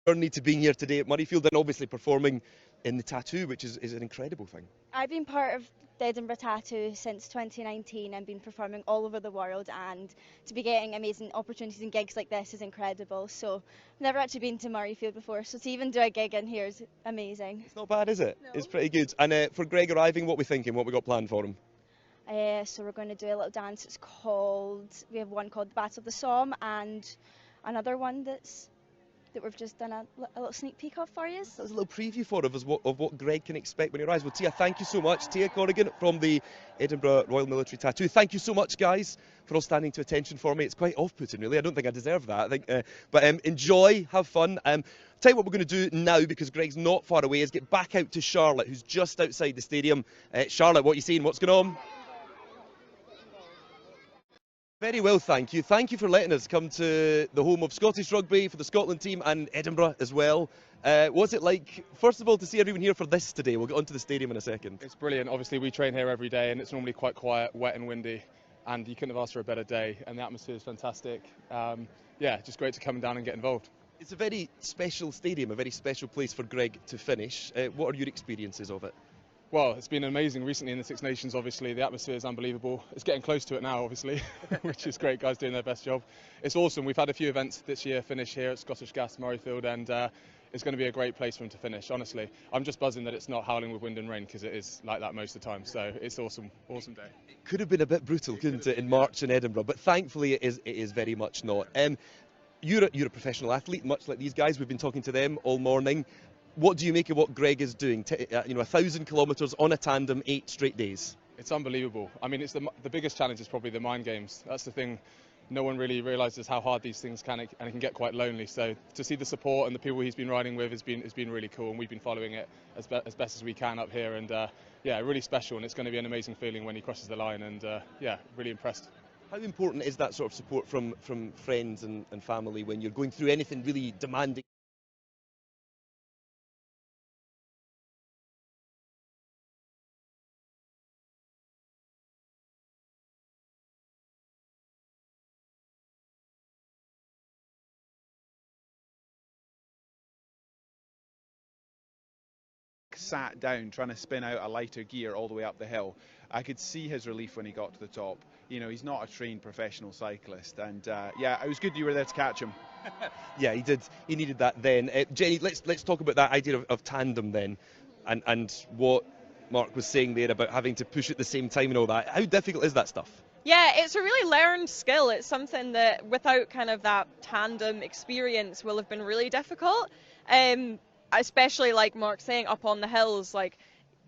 [SPEAKER 3] journey to being here today at Murrayfield, and obviously performing in the tattoo, which is an incredible thing.
[SPEAKER 20] I've been part of the Edinburgh Tattoo since 2019 and been performing all over the world, and to be getting amazing opportunities and gigs like this is incredible. So I've never actually been to Murrayfield before, so to even do a gig in here is amazing.
[SPEAKER 3] It's not bad, is it?
[SPEAKER 20] No.
[SPEAKER 3] It's pretty good. And for Greg arriving, what are we thinking? What we got planned for him?
[SPEAKER 20] So we're going to do a little dance. We have one called the Battle of the Somme, and another one that we've just done a little sneak peek of for you.
[SPEAKER 3] That was a little preview for us of what Greg can expect when he arrives. Well, Tia, thank you so much. Tia Corrigan from the Edinburgh Royal Military Tattoo. Thank you so much, guys, for all standing to attention for me. It's quite off-putting, really. I don't think I deserve that. I think, but enjoy, have fun. Tell you what we're going to do now, because Greg's not far away, is get back out to Charlotte, who's just outside the stadium. Charlotte, what are you seeing? What's going on? Very well, thank you. Thank you for letting us come to the home of Scottish rugby for the Scotland team and Edinburgh as well. What's it like, first of all, to see everyone here for this today? We'll get onto the stadium in a second.
[SPEAKER 21] It's brilliant. Obviously, we train here every day, and it's normally quite quiet, wet and windy, and you couldn't have asked for a better day, and the atmosphere is fantastic. Yeah, just great to come down and get involved.
[SPEAKER 3] It's a very special stadium, a very special place for Greg to finish. What are your experiences of it?
[SPEAKER 21] Well, it's been amazing recently in the Six Nations, obviously. The atmosphere is unbelievable. It's getting close to it now, obviously, which is great. Guys doing their best job. It's awesome. We've had a few events this year finish here at Scottish Gas Murrayfield, and it's going to be a great place for them to finish, honestly. I'm just buzzing that it's not howling with wind and rain, because it is like that most of the time. So it's awesome, awesome day.
[SPEAKER 3] It could have been a bit brutal, couldn't it, in March in Edinburgh, but thankfully it is very much not. You're a professional athlete, much like these guys. We've been talking to them all morning. What do you make of what Greg is doing? 1,000 kilometres on a tandem, 8 straight days.
[SPEAKER 21] It's unbelievable. I mean, it's the biggest challenge is probably the mind games. That's the thing. No one really realises how hard these things can, and it can get quite lonely. So to see the support and the people he's been riding with has been really cool, and we've been following it as best as we can up here. And yeah, really special, and it's going to be an amazing feeling when he crosses the line. And yeah, really impressed.
[SPEAKER 3] How important is that sort of support from friends and family when you're going through anything really demanding?
[SPEAKER 18] Sat down trying to spin out a lighter gear all the way up the hill. I could see his relief when he got to the top. You know, he's not a trained professional cyclist, and yeah, it was good you were there to catch him.
[SPEAKER 3] Yeah, he did. He needed that then. Jenny, let's talk about that idea of tandem then, and what Mark was saying there about having to push at the same time and all that. How difficult is that stuff?
[SPEAKER 19] Yeah, it's a really learned skill. It's something that without kind of that tandem experience will have been really difficult. Especially like Mark's saying, up on the hills, like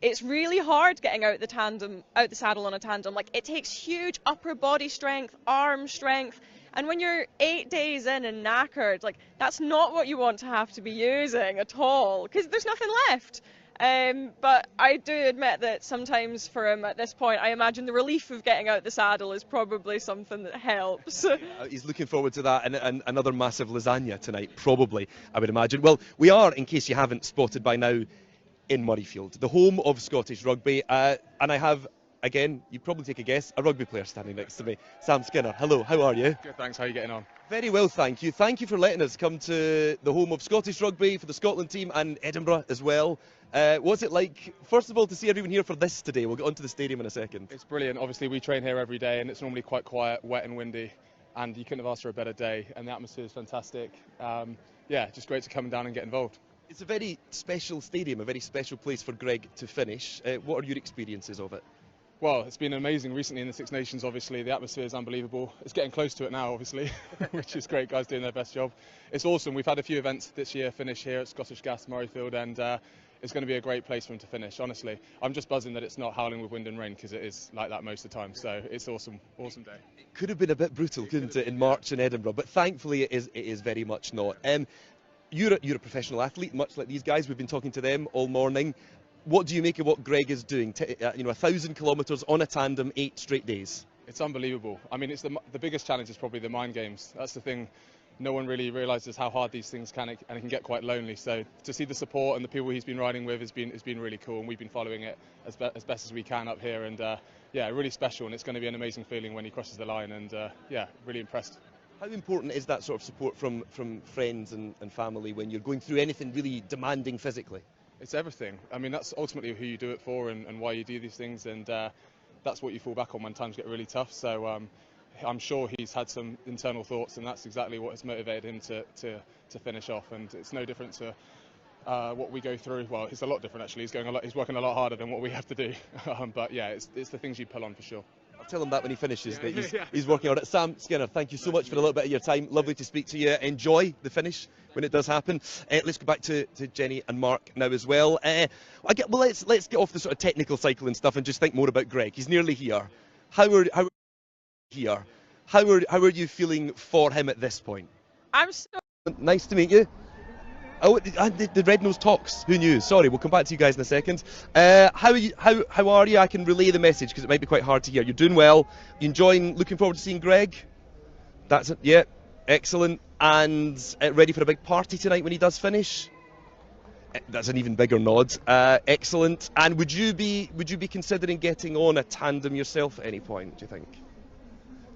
[SPEAKER 19] it's really hard getting out the saddle on a tandem. Like it takes huge upper body strength, arm strength, and when you're 8 days in and knackered, like that's not what you want to have to be using at all, because there's nothing left. But I do admit that sometimes for him at this point, I imagine the relief of getting out the saddle is probably something that helps.
[SPEAKER 3] He's looking forward to that, and another massive lasagna tonight, probably, I would imagine. Well, we are, in case you haven't spotted by now, in Murrayfield, the home of Scottish rugby, and I have, again, you probably take a guess, a rugby player standing next to me, Sam Skinner. Hello, how are you?
[SPEAKER 21] Good, thanks. How are you getting on?
[SPEAKER 3] Very well, thank you. Thank you for letting us come to the home of Scottish rugby for the Scotland team and Edinburgh as well. What's it like, first of all, to see everyone here for this today? We'll get onto the stadium in a second.
[SPEAKER 21] It's brilliant. Obviously, we train here every day, and it's normally quite quiet, wet and windy, and you couldn't have asked for a better day, and the atmosphere is fantastic. Yeah, just great to come down and get involved.
[SPEAKER 3] It's a very special stadium, a very special place for Greg to finish. What are your experiences of it?
[SPEAKER 21] Well, it's been amazing recently in the Six Nations, obviously. The atmosphere is unbelievable. It's getting close to it now, obviously, which is great. Guys doing their best job. It's awesome. We've had a few events this year finish here at Scottish Gas Murrayfield, and it's going to be a great place for him to finish, honestly. I'm just buzzing that it's not howling with wind and rain, because it is like that most of the time. So it's awesome, awesome day.
[SPEAKER 3] It could have been a bit brutal, couldn't it, in March in Edinburgh, but thankfully it is very much not. You're a professional athlete, much like these guys. We've been talking to them all morning. What do you make of what Greg is doing? 1,000 kilometres on a tandem, 8 straight days.
[SPEAKER 21] It's unbelievable. I mean, it's the biggest challenge is probably the mind games. That's the thing. No one really realises how hard these things can, and it can get quite lonely. So to see the support and the people he's been riding with has been really cool, and we've been following it as best as we can up here. And yeah, really special, and it's going to be an amazing feeling when he crosses the line. And yeah, really impressed.
[SPEAKER 3] How important is that sort of support from friends and family when you're going through anything really demanding physically?
[SPEAKER 21] It's everything. I mean, that's ultimately who you do it for and why you do these things, and that's what you fall back on when times get really tough. So I'm sure he's had some internal thoughts, and that's exactly what has motivated him to finish off. And it's no different to what we go through. Well, it's a lot different actually. He's working a lot harder than what we have to do. But yeah, it's the things you pull on for sure.
[SPEAKER 3] I'll tell him that when he finishes, that he's working on it. Sam Skinner, thank you so much for a little bit of your time. Lovely to speak to you. Enjoy the finish when it does happen. Let's go back to Jenny and Mark now as well. Let's get off the sort of technical cycle and stuff and just think more about Greg. He's nearly here. How are you feeling for him at this point?
[SPEAKER 19] I'm so
[SPEAKER 3] nice to meet you. Oh, the Red Nose talks. Who knew? Sorry, we'll come back to you guys in a second. How are you? I can relay the message because it might be quite hard to hear. You're doing well. You enjoying? Looking forward to seeing Greg. That's it. Yeah, excellent. And ready for a big party tonight when he does finish. That's an even bigger nod. Excellent. And would you be considering getting on a tandem yourself at any point? Do you think?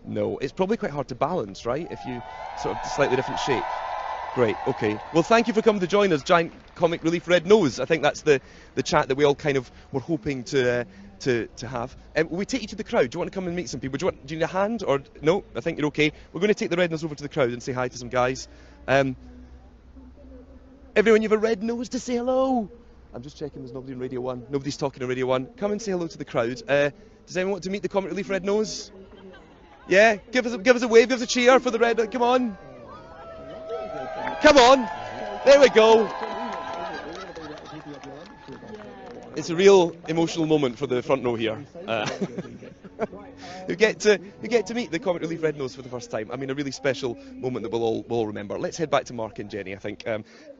[SPEAKER 3] No, it's probably quite hard to balance, right? If you sort of slightly different shape. Great, okay. Well, thank you for coming to join us, Giant Comic Relief Red Nose. I think that's the chat that we all kind of were hoping to have. Will we take you to the crowd? Do you want to come and meet some people? Do you need a hand? Or no? I think you're okay. We're going to take the Red Nose over to the crowd and say hi to some guys. Everyone, you have a red nose to say hello? I'm just checking there's nobody on Radio 1. Nobody's talking on Radio 1. Come and say hello to the crowd. Does anyone want to meet the Comic Relief Red Nose? Yeah? Give us a wave, give us a cheer for the Red. Come on. Come on, there we go. It's a real emotional moment for the front row here. You get to meet the Comic Relief Red Nose for the first time. I mean, a really special moment that we'll all remember. Let's head back to Mark and Jenny, I think.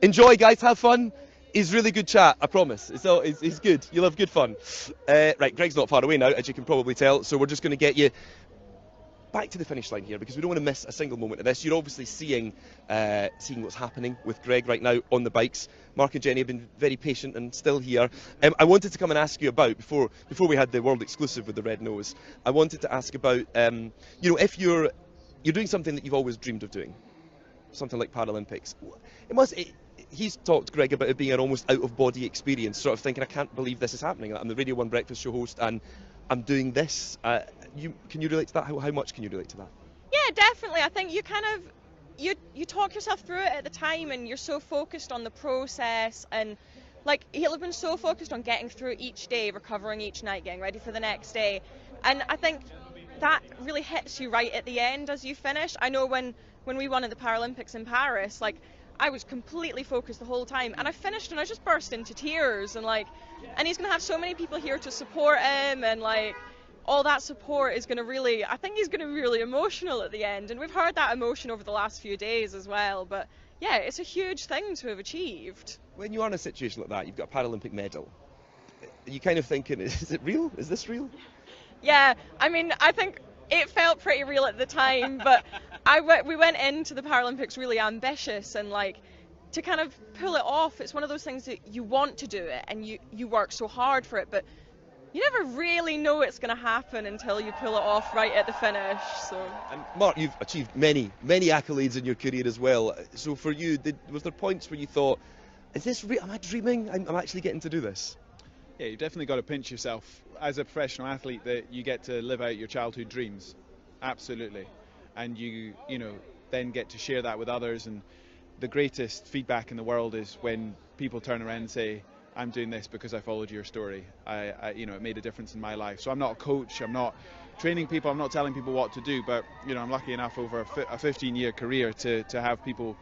[SPEAKER 3] Enjoy, guys, have fun. It's really good chat, I promise. It's good. You'll have good fun. Right, Greg's not far away now, as you can probably tell, so we're just going to get you back to the finish line here because we don't want to miss a single moment of this. You're obviously seeing what's happening with Greg right now on the bikes. Mark and Jenny have been very patient and still here. I wanted to come and ask you about, before we had the world exclusive with the Red Nose, I wanted to ask about, if you're doing something that you've always dreamed of doing, something like Paralympics. He's talked, Greg, about it being an almost out-of-body experience, sort of thinking, I can't believe this is happening. I'm the Radio 1 breakfast show host and I'm doing this. Can you relate to that? How much can you relate to that?
[SPEAKER 19] Yeah, definitely. I think you kind of you talk yourself through it at the time, and you're so focused on the process, and like he'll have been so focused on getting through each day, recovering each night, getting ready for the next day, and I think that really hits you right at the end as you finish. I know when we won at the Paralympics in Paris, like I was completely focused the whole time, and I finished and I just burst into tears, and he's gonna have so many people here to support him, and all that support is going to I think he's going to be really emotional at the end, and we've heard that emotion over the last few days as well, but yeah, it's a huge thing to have achieved.
[SPEAKER 3] When you are in a situation like that, you've got a Paralympic medal, are you kind of thinking, is it real? Is this real?
[SPEAKER 19] Yeah, I mean, I think it felt pretty real at the time, but we went into the Paralympics really ambitious, and to kind of pull it off, it's one of those things that you want to do it, and you work so hard for it, but you never really know it's going to happen until you pull it off right at the finish. So.
[SPEAKER 3] And Mark, you've achieved many accolades in your career as well. So for you, was there points where you thought, is this real? Am I dreaming? I'm actually getting to do this.
[SPEAKER 18] Yeah, you've definitely got to pinch yourself as a professional athlete that you get to live out your childhood dreams. Absolutely. And you then get to share that with others. And the greatest feedback in the world is when people turn around and say, I'm doing this because I followed your story. It made a difference in my life. So I'm not a coach, I'm not training people, I'm not telling people what to do, but I'm lucky enough over a 15-year career to have people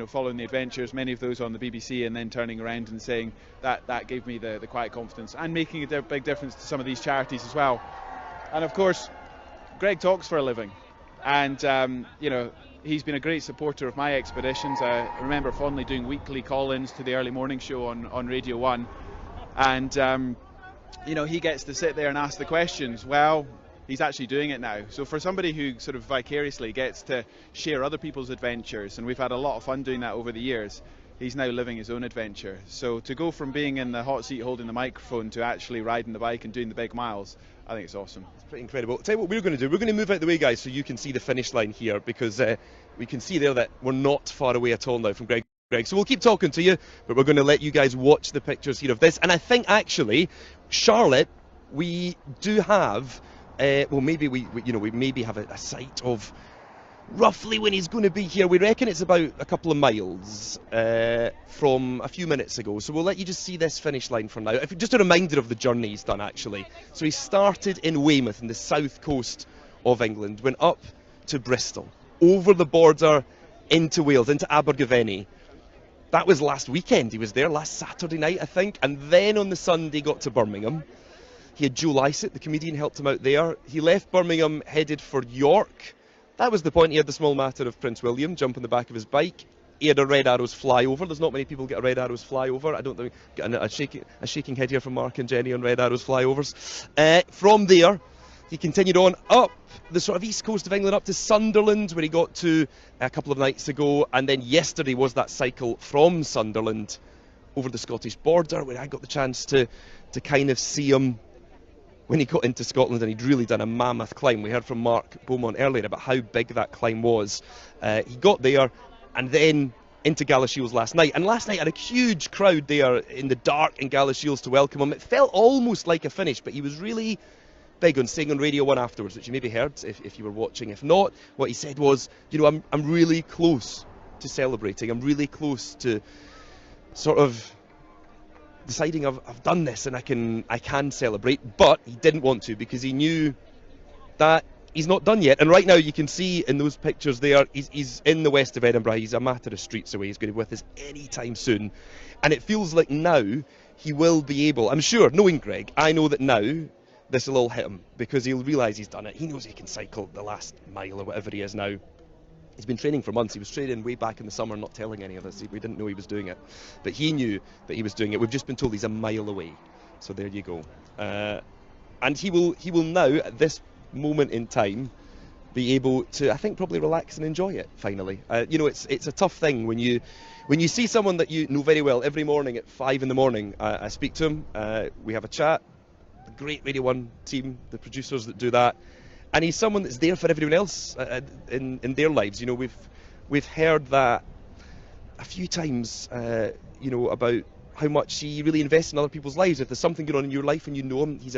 [SPEAKER 18] following the adventures, many of those on the BBC, and then turning around and saying that gave me the quiet confidence, and making a big difference to some of these charities as well. And of course, Greg talks for a living, and he's been a great supporter of my expeditions. I remember fondly doing weekly call-ins to the early morning show on Radio 1, and he gets to sit there and ask the questions. Well, he's actually doing it now. So for somebody who sort of vicariously gets to share other people's adventures, and we've had a lot of fun doing that over the years, he's now living his own adventure. So to go from being in the hot seat holding the microphone to actually riding the bike and doing the big miles, I think it's awesome.
[SPEAKER 3] It's pretty incredible. I'll tell you what we're going to do. We're going to move out the way, guys, so you can see the finish line here, because we can see there that we're not far away at all now from Greg. So we'll keep talking to you, but we're going to let you guys watch the pictures here of this. And I think actually, Charlotte, we do have, maybe we maybe have a sight of roughly when he's going to be here. We reckon it's about a couple of miles from a few minutes ago. So we'll let you just see this finish line for now. Just a reminder of the journey he's done, actually. So he started in Weymouth in the south coast of England, went up to Bristol, over the border into Wales, into Abergavenny. That was last weekend. He was there last Saturday night, I think. And then on the Sunday got to Birmingham. He had Joe Lycett, the comedian, helped him out there. He left Birmingham, headed for York. That was the point. He had the small matter of Prince William jump on the back of his bike. He had a Red Arrows flyover. There's not many people get a Red Arrows flyover. I don't think a shaking head here from Mark and Jenny on Red Arrows flyovers. From there, he continued on up the sort of east coast of England, up to Sunderland, where he got to a couple of nights ago. And then yesterday was that cycle from Sunderland over the Scottish border, where I got the chance to kind of see him when he got into Scotland, and he'd really done a mammoth climb. We heard from Mark Beaumont earlier about how big that climb was. He got there and then into Galashiels last night. And last night had a huge crowd there in the dark in Galashiels to welcome him. It felt almost like a finish, but he was really big on saying on Radio 1 afterwards, which you maybe heard if you were watching. If not, what he said was, you know, I'm really close to celebrating. I'm really close to sort of deciding I've done this and I can celebrate, but he didn't want to because he knew that he's not done yet. And right now you can see in those pictures there, he's in the west of Edinburgh. He's a matter of streets away. He's going to be with us any time soon. And it feels like now he will be able, I'm sure, knowing Greg, I know that now this will all hit him because he'll realise he's done it. He knows he can cycle the last mile or whatever he is now. He's been training for months. He was training way back in the summer, not telling any of us. We didn't know he was doing it. But he knew that he was doing it. We've just been told he's a mile away. So there you go. And he will now, at this moment in time, be able to, I think, probably relax and enjoy it, finally. You know, it's a tough thing when you see someone that you know very well every morning at 5 in the morning. I speak to him. We have a chat. The great Radio 1 team, the producers that do that. And he's someone that's there for everyone else in their lives. You know, we've heard that a few times, you know, about how much he really invests in other people's lives. If there's something going on in your life and you know him, he's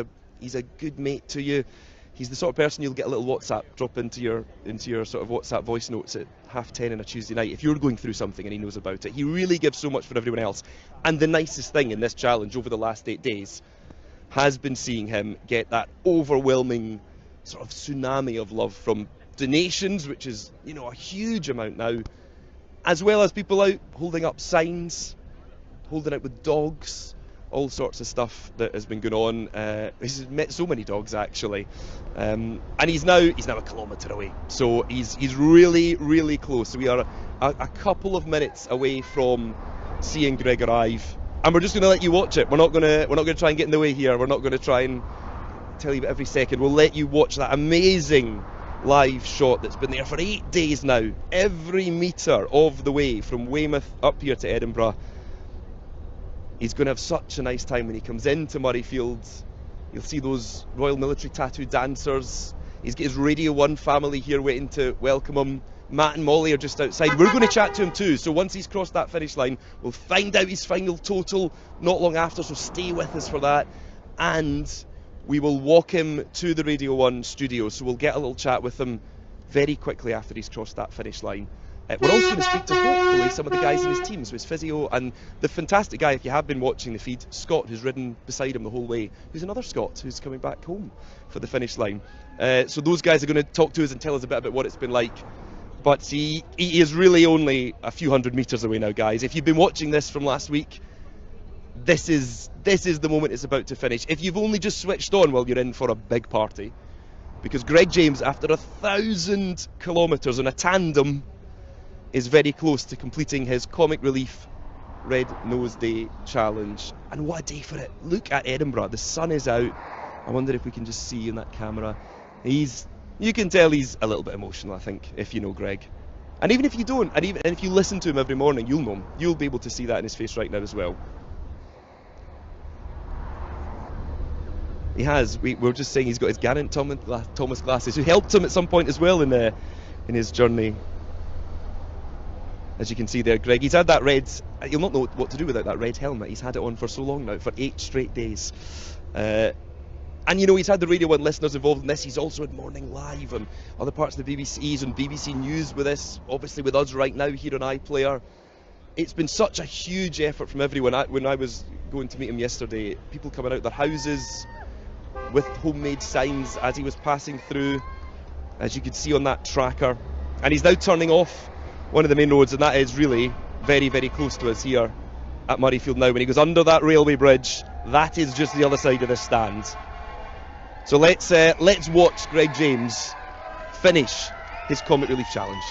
[SPEAKER 3] a good mate to you. He's the sort of person you'll get a little WhatsApp drop into your sort of WhatsApp voice notes at 10:30 on a Tuesday night if you're going through something and he knows about it. He really gives so much for everyone else. And the nicest thing in this challenge over the last 8 days has been seeing him get that overwhelming sort of tsunami of love from donations, which is, you know, a huge amount now, as well as people out holding up signs, holding out with dogs, all sorts of stuff that has been going on. He's met so many dogs actually, and he's now a kilometre away, so he's really, really close. We are a couple of minutes away from seeing Greg arrive, and we're just going to let you watch it. We're not going to try and get in the way here. We're not going to try and tell you about every second. We'll let you watch that amazing live shot that's been there for 8 days now, every metre of the way from Weymouth up here to Edinburgh. He's going to have such a nice time when he comes into Murrayfield. You'll see those Royal Military Tattoo dancers. He's got his Radio 1 family here waiting to welcome him. Matt and Molly are just outside. We're going to chat to him too, so once he's crossed that finish line, we'll find out his final total not long after, so stay with us for that. And we will walk him to the Radio 1 studio, so we'll get a little chat with him very quickly after he's crossed that finish line. We're also going to speak to, hopefully, some of the guys in his team, so his physio and the fantastic guy, if you have been watching the feed, Scott, who's ridden beside him the whole way, who's another Scott who's coming back home for the finish line. So those guys are going to talk to us and tell us a bit about what it's been like. But he is really only a few hundred metres away now, guys. If you've been watching this from last week, this is the moment it's about to finish. If you've only just switched on, well, you're in for a big party, because Greg James, after 1,000 kilometres on a tandem, is very close to completing his Comic Relief Red Nose Day challenge. And what a day for it. Look at Edinburgh, the sun is out. I wonder if we can just see in that camera. You can tell he's a little bit emotional, I think, if you know Greg. And even if you don't, and if you listen to him every morning, you'll know him. You'll be able to see that in his face right now as well. He has. We're just saying he's got his Geraint Thomas glasses, who helped him at some point as well in his journey. As you can see there, Greg, he's had that red, you'll not know what to do without that red helmet. He's had it on for so long now, for 8 straight days. And you know, he's had the Radio 1 listeners involved in this. He's also had Morning Live and other parts of the BBC. He's on BBC News with us, obviously with us right now here on iPlayer. It's been such a huge effort from everyone. When I was going to meet him yesterday, people coming out their houses with homemade signs as he was passing through, as you could see on that tracker. And he's now turning off one of the main roads, and that is really very, very close to us here at Murrayfield now. When he goes under that railway bridge, that is just the other side of the stand. So let's watch Greg James finish his Comic Relief Challenge.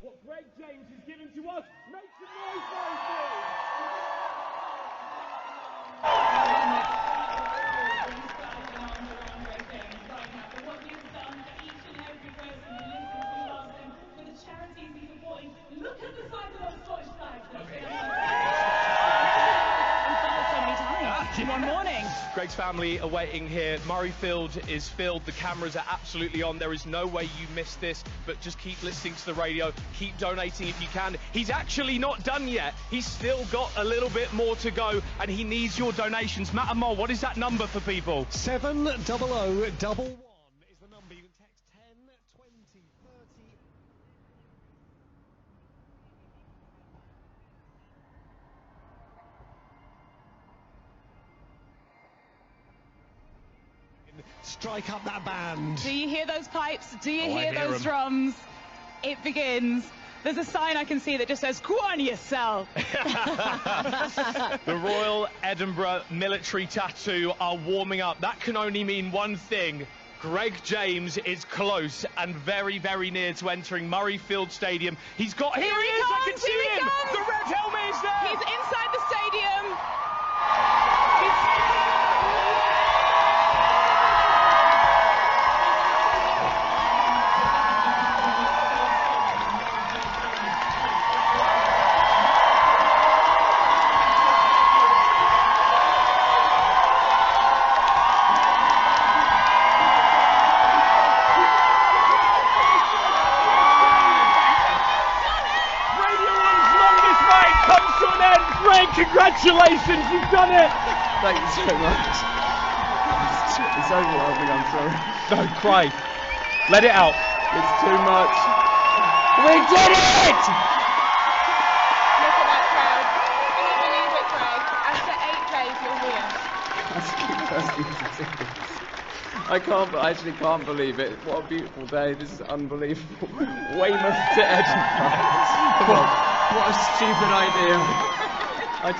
[SPEAKER 4] What Greg James has given to us. Make some noise, Murrayfield!
[SPEAKER 22] What you've done for each and every person who listens to us and for the charities he's supporting. Look at the size of those Scottish flags.
[SPEAKER 4] So many times in one morning.
[SPEAKER 7] Greg's family are waiting here. Murrayfield is filled. The cameras are absolutely on. There is no way you miss this, but just keep listening to the radio. Keep donating if you can. He's actually not done yet. He's still got a little bit more to go, and he needs your donations. Matt and Mole, what is that number for people?
[SPEAKER 5] 70011 is the number. You can text 10, 20, 30. Strike up that band.
[SPEAKER 4] Do you hear those pipes? Do you
[SPEAKER 5] I
[SPEAKER 4] hear
[SPEAKER 5] hear
[SPEAKER 4] those
[SPEAKER 5] 'em.
[SPEAKER 4] drums? It begins. There's a sign I can see that just says, "Go on yourself."
[SPEAKER 7] The Royal Edinburgh Military Tattoo are warming up. That can only mean one thing. Greg James is close and very, very near to entering Murrayfield Stadium. He's got... Here he is! I can see him! The red helmet is there!
[SPEAKER 4] He's inside the stadium.
[SPEAKER 7] Congratulations, you've done it!
[SPEAKER 1] Thank you so much. It's overwhelming, I'm sorry.
[SPEAKER 7] Don't cry. Let it out.
[SPEAKER 1] It's too much. We did it!
[SPEAKER 8] Look at that crowd. Can you believe it, Greg? After 8 days, you're here.
[SPEAKER 1] I keep bursting into tears. I actually can't believe it. What a beautiful day. This is unbelievable. Weymouth to Edinburgh. What a stupid idea. I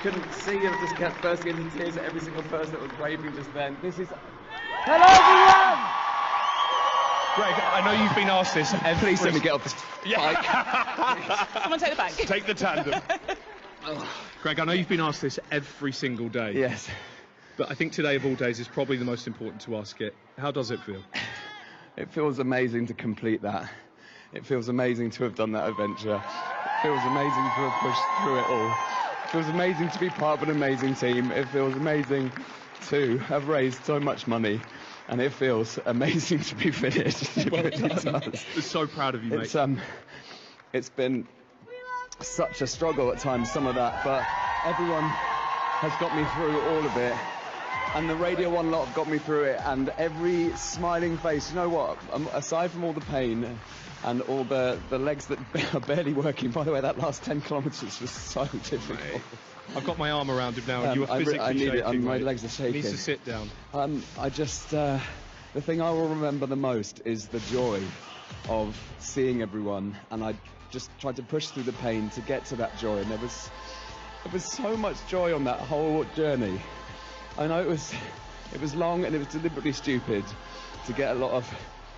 [SPEAKER 1] couldn't see. I just kept bursting into tears at every single person that was waving just then. This is... Hello, everyone!
[SPEAKER 7] Greg, I know you've been asked this every...
[SPEAKER 1] Please let me get off this bike.
[SPEAKER 4] Someone take the bag.
[SPEAKER 7] Take the tandem. Greg, I know you've been asked this every single day.
[SPEAKER 1] Yes.
[SPEAKER 2] but I think today of all days is probably the most important to ask it. How does it feel?
[SPEAKER 1] It feels amazing to complete that. It feels amazing to have done that adventure. It feels amazing to have pushed through it all. It feels amazing to be part of an amazing team. It feels amazing to have raised so much money. And it feels amazing to be finished. It really does.
[SPEAKER 2] We're so proud of you, mate.
[SPEAKER 1] It's been such a struggle at times, some of that, but everyone has got me through all of it. And the Radio 1 lot have got me through it, and every smiling face, you know what, aside from all the pain and all the legs that are barely working, by the way, that last 10 kilometres was so difficult.
[SPEAKER 2] I've got my arm around him now, and you are physically
[SPEAKER 1] I need
[SPEAKER 2] shaking.
[SPEAKER 1] it, my legs are shaking.
[SPEAKER 2] He needs to sit down.
[SPEAKER 1] The thing I will remember the most is the joy of seeing everyone, and I just tried to push through the pain to get to that joy, and there was so much joy on that whole journey. I know it was long and it was deliberately stupid to get a lot of,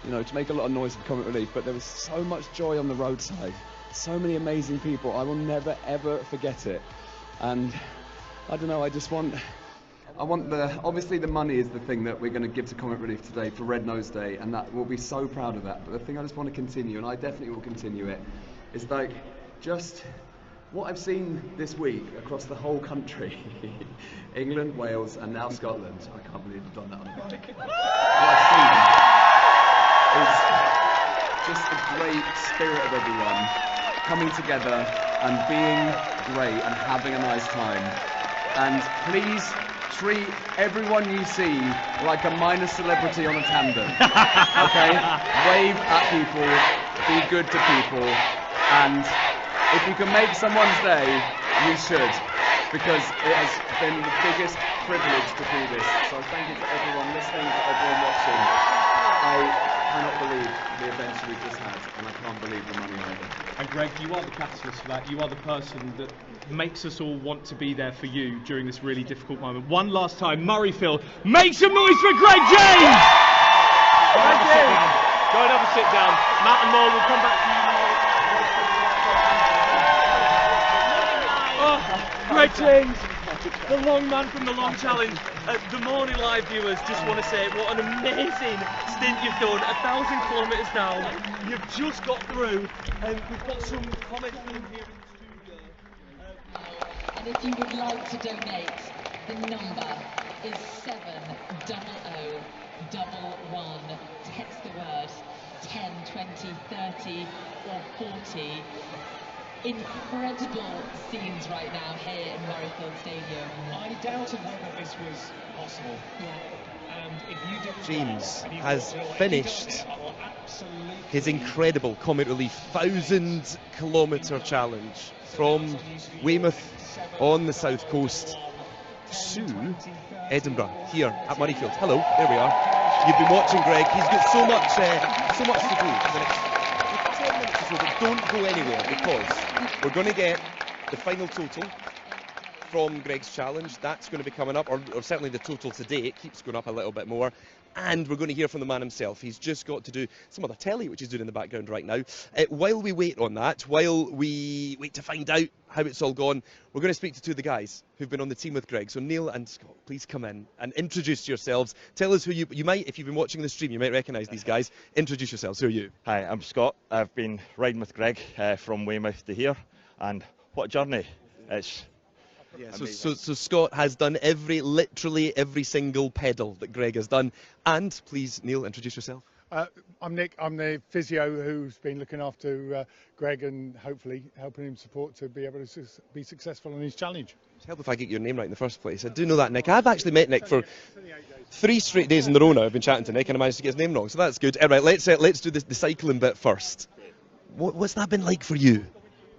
[SPEAKER 1] to make a lot of noise for Comic Relief, but there was so much joy on the roadside, so many amazing people. I will never ever forget it. And I don't know, obviously the money is the thing that we're going to give to Comic Relief today for Red Nose Day, and that we'll be so proud of that. But the thing I just want to continue, and I definitely will continue it, is like just what I've seen this week across the whole country, England, Wales, and now Scotland. I can't believe I've done that on a bike. What I've seen is just the great spirit of everyone coming together and being great and having a nice time. And please treat everyone you see like a minor celebrity on a tandem. Okay? Wave at people, be good to people, and if you can make someone's day, you should, because it has been the biggest privilege to do this. So thank you to everyone listening, to everyone watching. I cannot believe the adventure we've just had, and I can't believe the money either.
[SPEAKER 2] And Greg, you are the catalyst for that. You are the person that makes us all want to be there for you during this really difficult moment. One last time, Murrayfield, make some noise for Greg James! Thank you. Go and have a sit down. Matt and Noel will come back to you. Greg James, the long man from the long challenge. The Morning Live viewers just want to say what an amazing stint you've done. 1,000 kilometres now. You've just got through, and we've got some comments from here in the studio.
[SPEAKER 6] And if you would like to donate, the number is 70011. Text the word 10, 20, 30 or 40. Incredible scenes right now here in Murrayfield Stadium.
[SPEAKER 23] I doubted whether this was possible.
[SPEAKER 6] Yeah.
[SPEAKER 23] And if you did
[SPEAKER 3] James has finished his incredible Comic Relief 1,000 kilometre challenge from Weymouth on the south coast to Edinburgh here at Murrayfield. Hello, there we are. You've been watching Greg. He's got so much to do for the next 10 minutes or so, but don't go anywhere, because we're going to get the final total from Greg's challenge. That's going to be coming up, or certainly the total today. It keeps going up a little bit more. And we're going to hear from the man himself. He's just got to do some other telly, which he's doing in the background right now. While we wait on that, while we wait to find out how it's all gone, we're going to speak to two of the guys who've been on the team with Greg. So Neil and Scott, please come in and introduce yourselves. Tell us who you might, if you've been watching the stream, you might recognise these guys. Introduce yourselves. Who are you?
[SPEAKER 24] Hi, I'm Scott. I've been riding with Greg from Weymouth to here, and what a journey. It's
[SPEAKER 3] yeah, so Scott has done literally every single pedal that Greg has done. And please, Neil, introduce yourself.
[SPEAKER 25] I'm Nick. I'm the physio who's been looking after Greg and hopefully helping him support to be able to be successful in his challenge.
[SPEAKER 3] Help if I get your name right in the first place. I do know that, Nick. I've actually met Nick for 3 straight days in a row now. I've been chatting to Nick and I managed to get his name wrong, so that's good. All right, let's do the cycling bit first. What's that been like for you?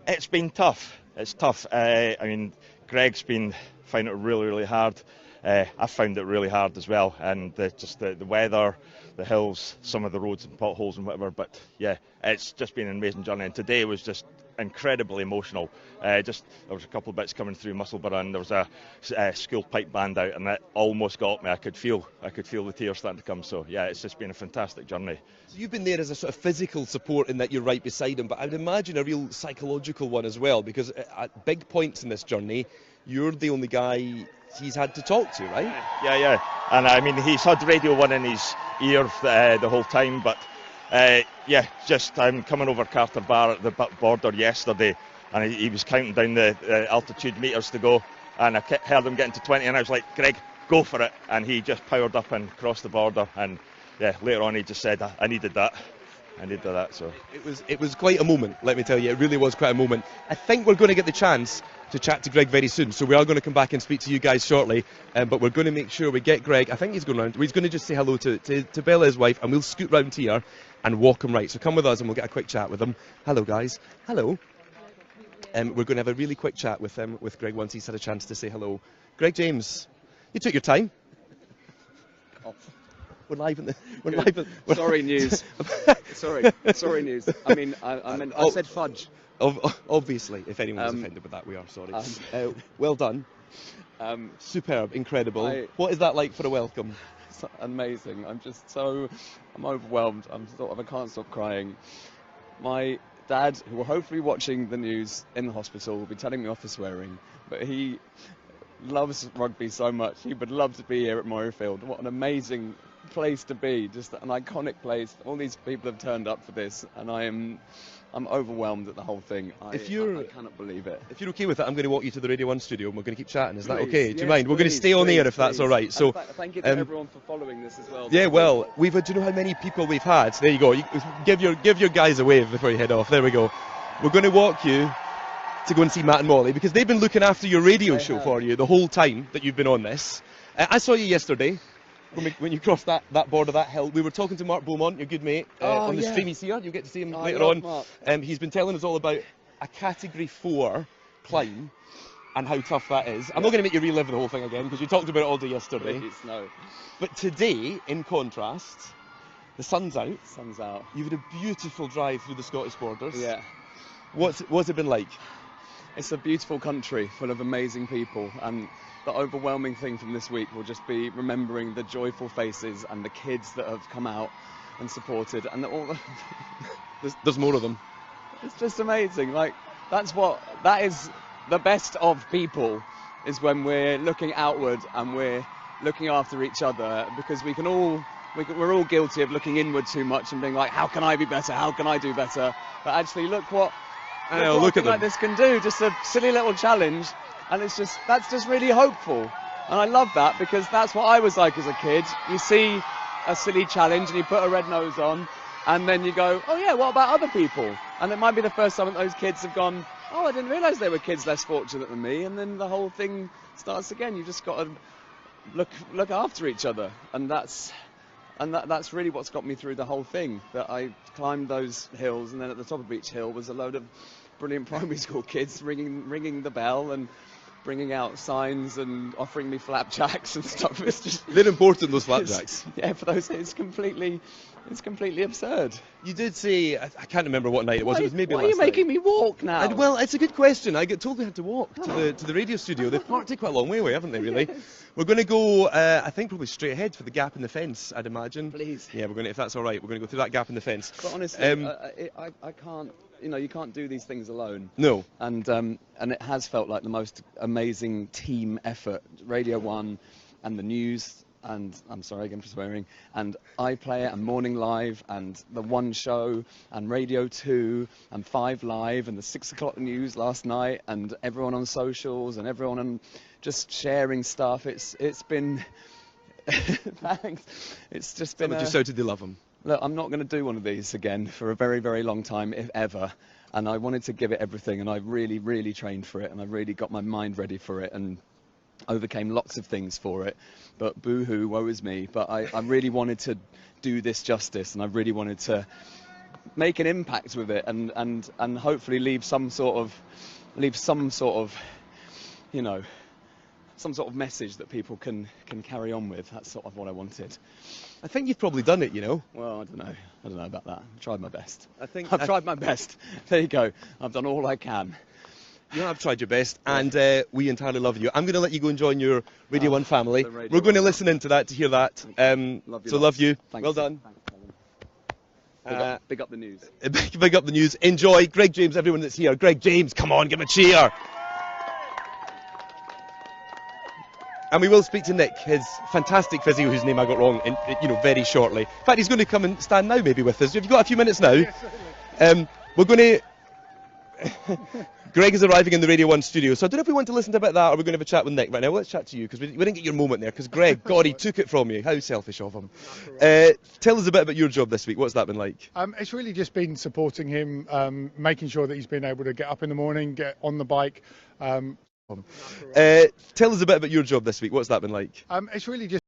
[SPEAKER 24] It's been tough. It's tough. I mean, Greg's been finding it really, really hard. I've found it really hard as well, and just the weather, the hills, some of the roads and potholes and whatever. But yeah, it's just been an amazing journey. And today was just incredibly emotional. Just there was a couple of bits coming through Musselburgh, and there was a school pipe band out, and that almost got me. I could feel the tears starting to come. So yeah, it's just been a fantastic journey.
[SPEAKER 3] So you've been there as a sort of physical support in that you're right beside him, but I would imagine a real psychological one as well, because at big points in this journey, you're the only guy he's had to talk to, right?
[SPEAKER 24] Yeah. And I mean, he's had Radio 1 in his ear the whole time, but I'm coming over Carter Bar at the border yesterday, and he was counting down the altitude meters to go, and I heard him getting to 20, and I was like, Greg, go for it, and he just powered up and crossed the border, and yeah, later on he just said, I needed that. So
[SPEAKER 3] it was quite a moment, let me tell you. It really was quite a moment. I think we're going to get the chance to chat to Greg very soon, so we are going to come back and speak to you guys shortly, but we're going to make sure we get Greg. I think he's going round. He's going to just say hello to Bella, his wife, and we'll scoot round here and walk him right. So come with us and we'll get a quick chat with him. Hello guys. Hello. We're going to have a really quick chat with Greg once he's had a chance to say hello. Greg James, you took your time. We're live in the.
[SPEAKER 10] Sorry, news. Sorry, news. I mean, I said fudge.
[SPEAKER 3] Obviously, if anyone's offended with that, we are sorry. Well done. Superb, incredible. What is that like for a welcome?
[SPEAKER 10] It's amazing. I'm overwhelmed. I can't stop crying. My dad, who will hopefully be watching the news in the hospital, will be telling me off for swearing, but he loves rugby so much. He would love to be here at Murrayfield. What an amazing place to be, just an iconic place. All these people have turned up for this, and I'm overwhelmed at the whole thing. I cannot believe it.
[SPEAKER 3] If you're okay with it, I'm going to walk you to the Radio 1 studio and we're going to keep chatting. Is that
[SPEAKER 10] Please,
[SPEAKER 3] okay? Do you
[SPEAKER 10] yes,
[SPEAKER 3] mind? We're going to stay on air if that's all right. So
[SPEAKER 10] thank you to everyone for following this as well.
[SPEAKER 3] Yeah, well, we've had, do you know how many people we've had? There you go. Give your guys a wave before you head off. There we go. We're going to walk you to go and see Matt and Molly, because they've been looking after your radio show for you the whole time that you've been on this. I saw you yesterday when you crossed that border, that hill. We were talking to Mark Beaumont, your good mate, on the stream. He's here. You'll get to see him later on. He's been telling us all about a Category 4 climb and how tough that is. I'm not going to make you relive the whole thing again, because you talked about it all day yesterday.
[SPEAKER 10] No.
[SPEAKER 3] But today, in contrast, the sun's out.
[SPEAKER 10] Sun's out.
[SPEAKER 3] You've had a beautiful drive through the Scottish borders.
[SPEAKER 10] Yeah.
[SPEAKER 3] What's it been like?
[SPEAKER 10] It's a beautiful country full of amazing people, and the overwhelming thing from this week will just be remembering the joyful faces and the kids that have come out and supported, and
[SPEAKER 3] there's more of them.
[SPEAKER 10] It's just amazing. Like, that is the best of people, is when we're looking outward and we're looking after each other, because we're all guilty of looking inward too much and being like, how can I be better? How can I do better? But actually, look what a thing like this can do. Just a silly little challenge, and that's just really hopeful. And I love that, because that's what I was like as a kid. You see a silly challenge and you put a red nose on, and then you go, oh yeah, what about other people? And it might be the first time that those kids have gone, oh, I didn't realise there were kids less fortunate than me, and then the whole thing starts again. You've just got to look after each other, and that's really what's got me through the whole thing. That I climbed those hills, and then at the top of each hill was a load of brilliant primary school kids ringing the bell and bringing out signs and offering me flapjacks and stuff. It's just,
[SPEAKER 3] they're important, those flapjacks.
[SPEAKER 10] Yeah, for those, it's completely absurd.
[SPEAKER 3] You did say, I can't remember what night it was. It was maybe last night.
[SPEAKER 10] Why are you making me walk now?
[SPEAKER 3] Well, it's a good question. I get told we had to walk to the radio studio. They've parked it quite a long way away, haven't they, really? Yes. We're going to go, I think, probably straight ahead for the gap in the fence, I'd imagine.
[SPEAKER 10] Please.
[SPEAKER 3] Yeah, if that's all right, we're going to go through that gap in the fence.
[SPEAKER 10] But honestly, I can't. You can't do these things alone.
[SPEAKER 3] No.
[SPEAKER 10] And it has felt like the most amazing team effort. Radio 1 and the news, and I'm sorry again for swearing, and iPlayer and Morning Live and the One Show and Radio 2 and 5 Live and the 6 o'clock news last night, and everyone on socials and everyone on just sharing stuff. It's been thanks. It's just been.
[SPEAKER 3] Just so did they love them?
[SPEAKER 10] Look, I'm not going to do one of these again for a very, very long time, if ever. And I wanted to give it everything, and I really, really trained for it, and I really got my mind ready for it, and overcame lots of things for it. But boo-hoo, woe is me. But I really wanted to do this justice, and I really wanted to make an impact with it, and hopefully leave some sort of, some sort of message that people can carry on with. That's sort of what I wanted.
[SPEAKER 3] I think you've probably done it, you know.
[SPEAKER 10] Well, I don't know about that. I've tried my best.
[SPEAKER 3] I've
[SPEAKER 10] tried my best. There you go. I've done all I can.
[SPEAKER 3] You have tried your best, and we entirely love you. I'm going to let you go and join your Radio 1 family. We're going to listen into that to hear that. Love you. Well done.
[SPEAKER 10] Big up the news.
[SPEAKER 3] Big up the news. Enjoy. Greg James, everyone that's here. Greg James, come on, give him a cheer. And we will speak to Nick, his fantastic physio, whose name I got wrong, very shortly. In fact, he's going to come and stand now, maybe with us. Have you got a few minutes now? Yes, we're going to. Greg is arriving in the Radio 1 studio, so I don't know if we want to listen to a bit of that, or we're going to have a chat with Nick right now. Let's chat to you, because we didn't get your moment there, because Greg, God, he took it from you. How selfish of him. Tell us a bit about your job this week. What's that been like?
[SPEAKER 25] It's really just been supporting him, making sure that he's been able to get up in the morning, get on the bike.
[SPEAKER 3] Tell us a bit about your job this week. What's that been like?
[SPEAKER 25] It's really just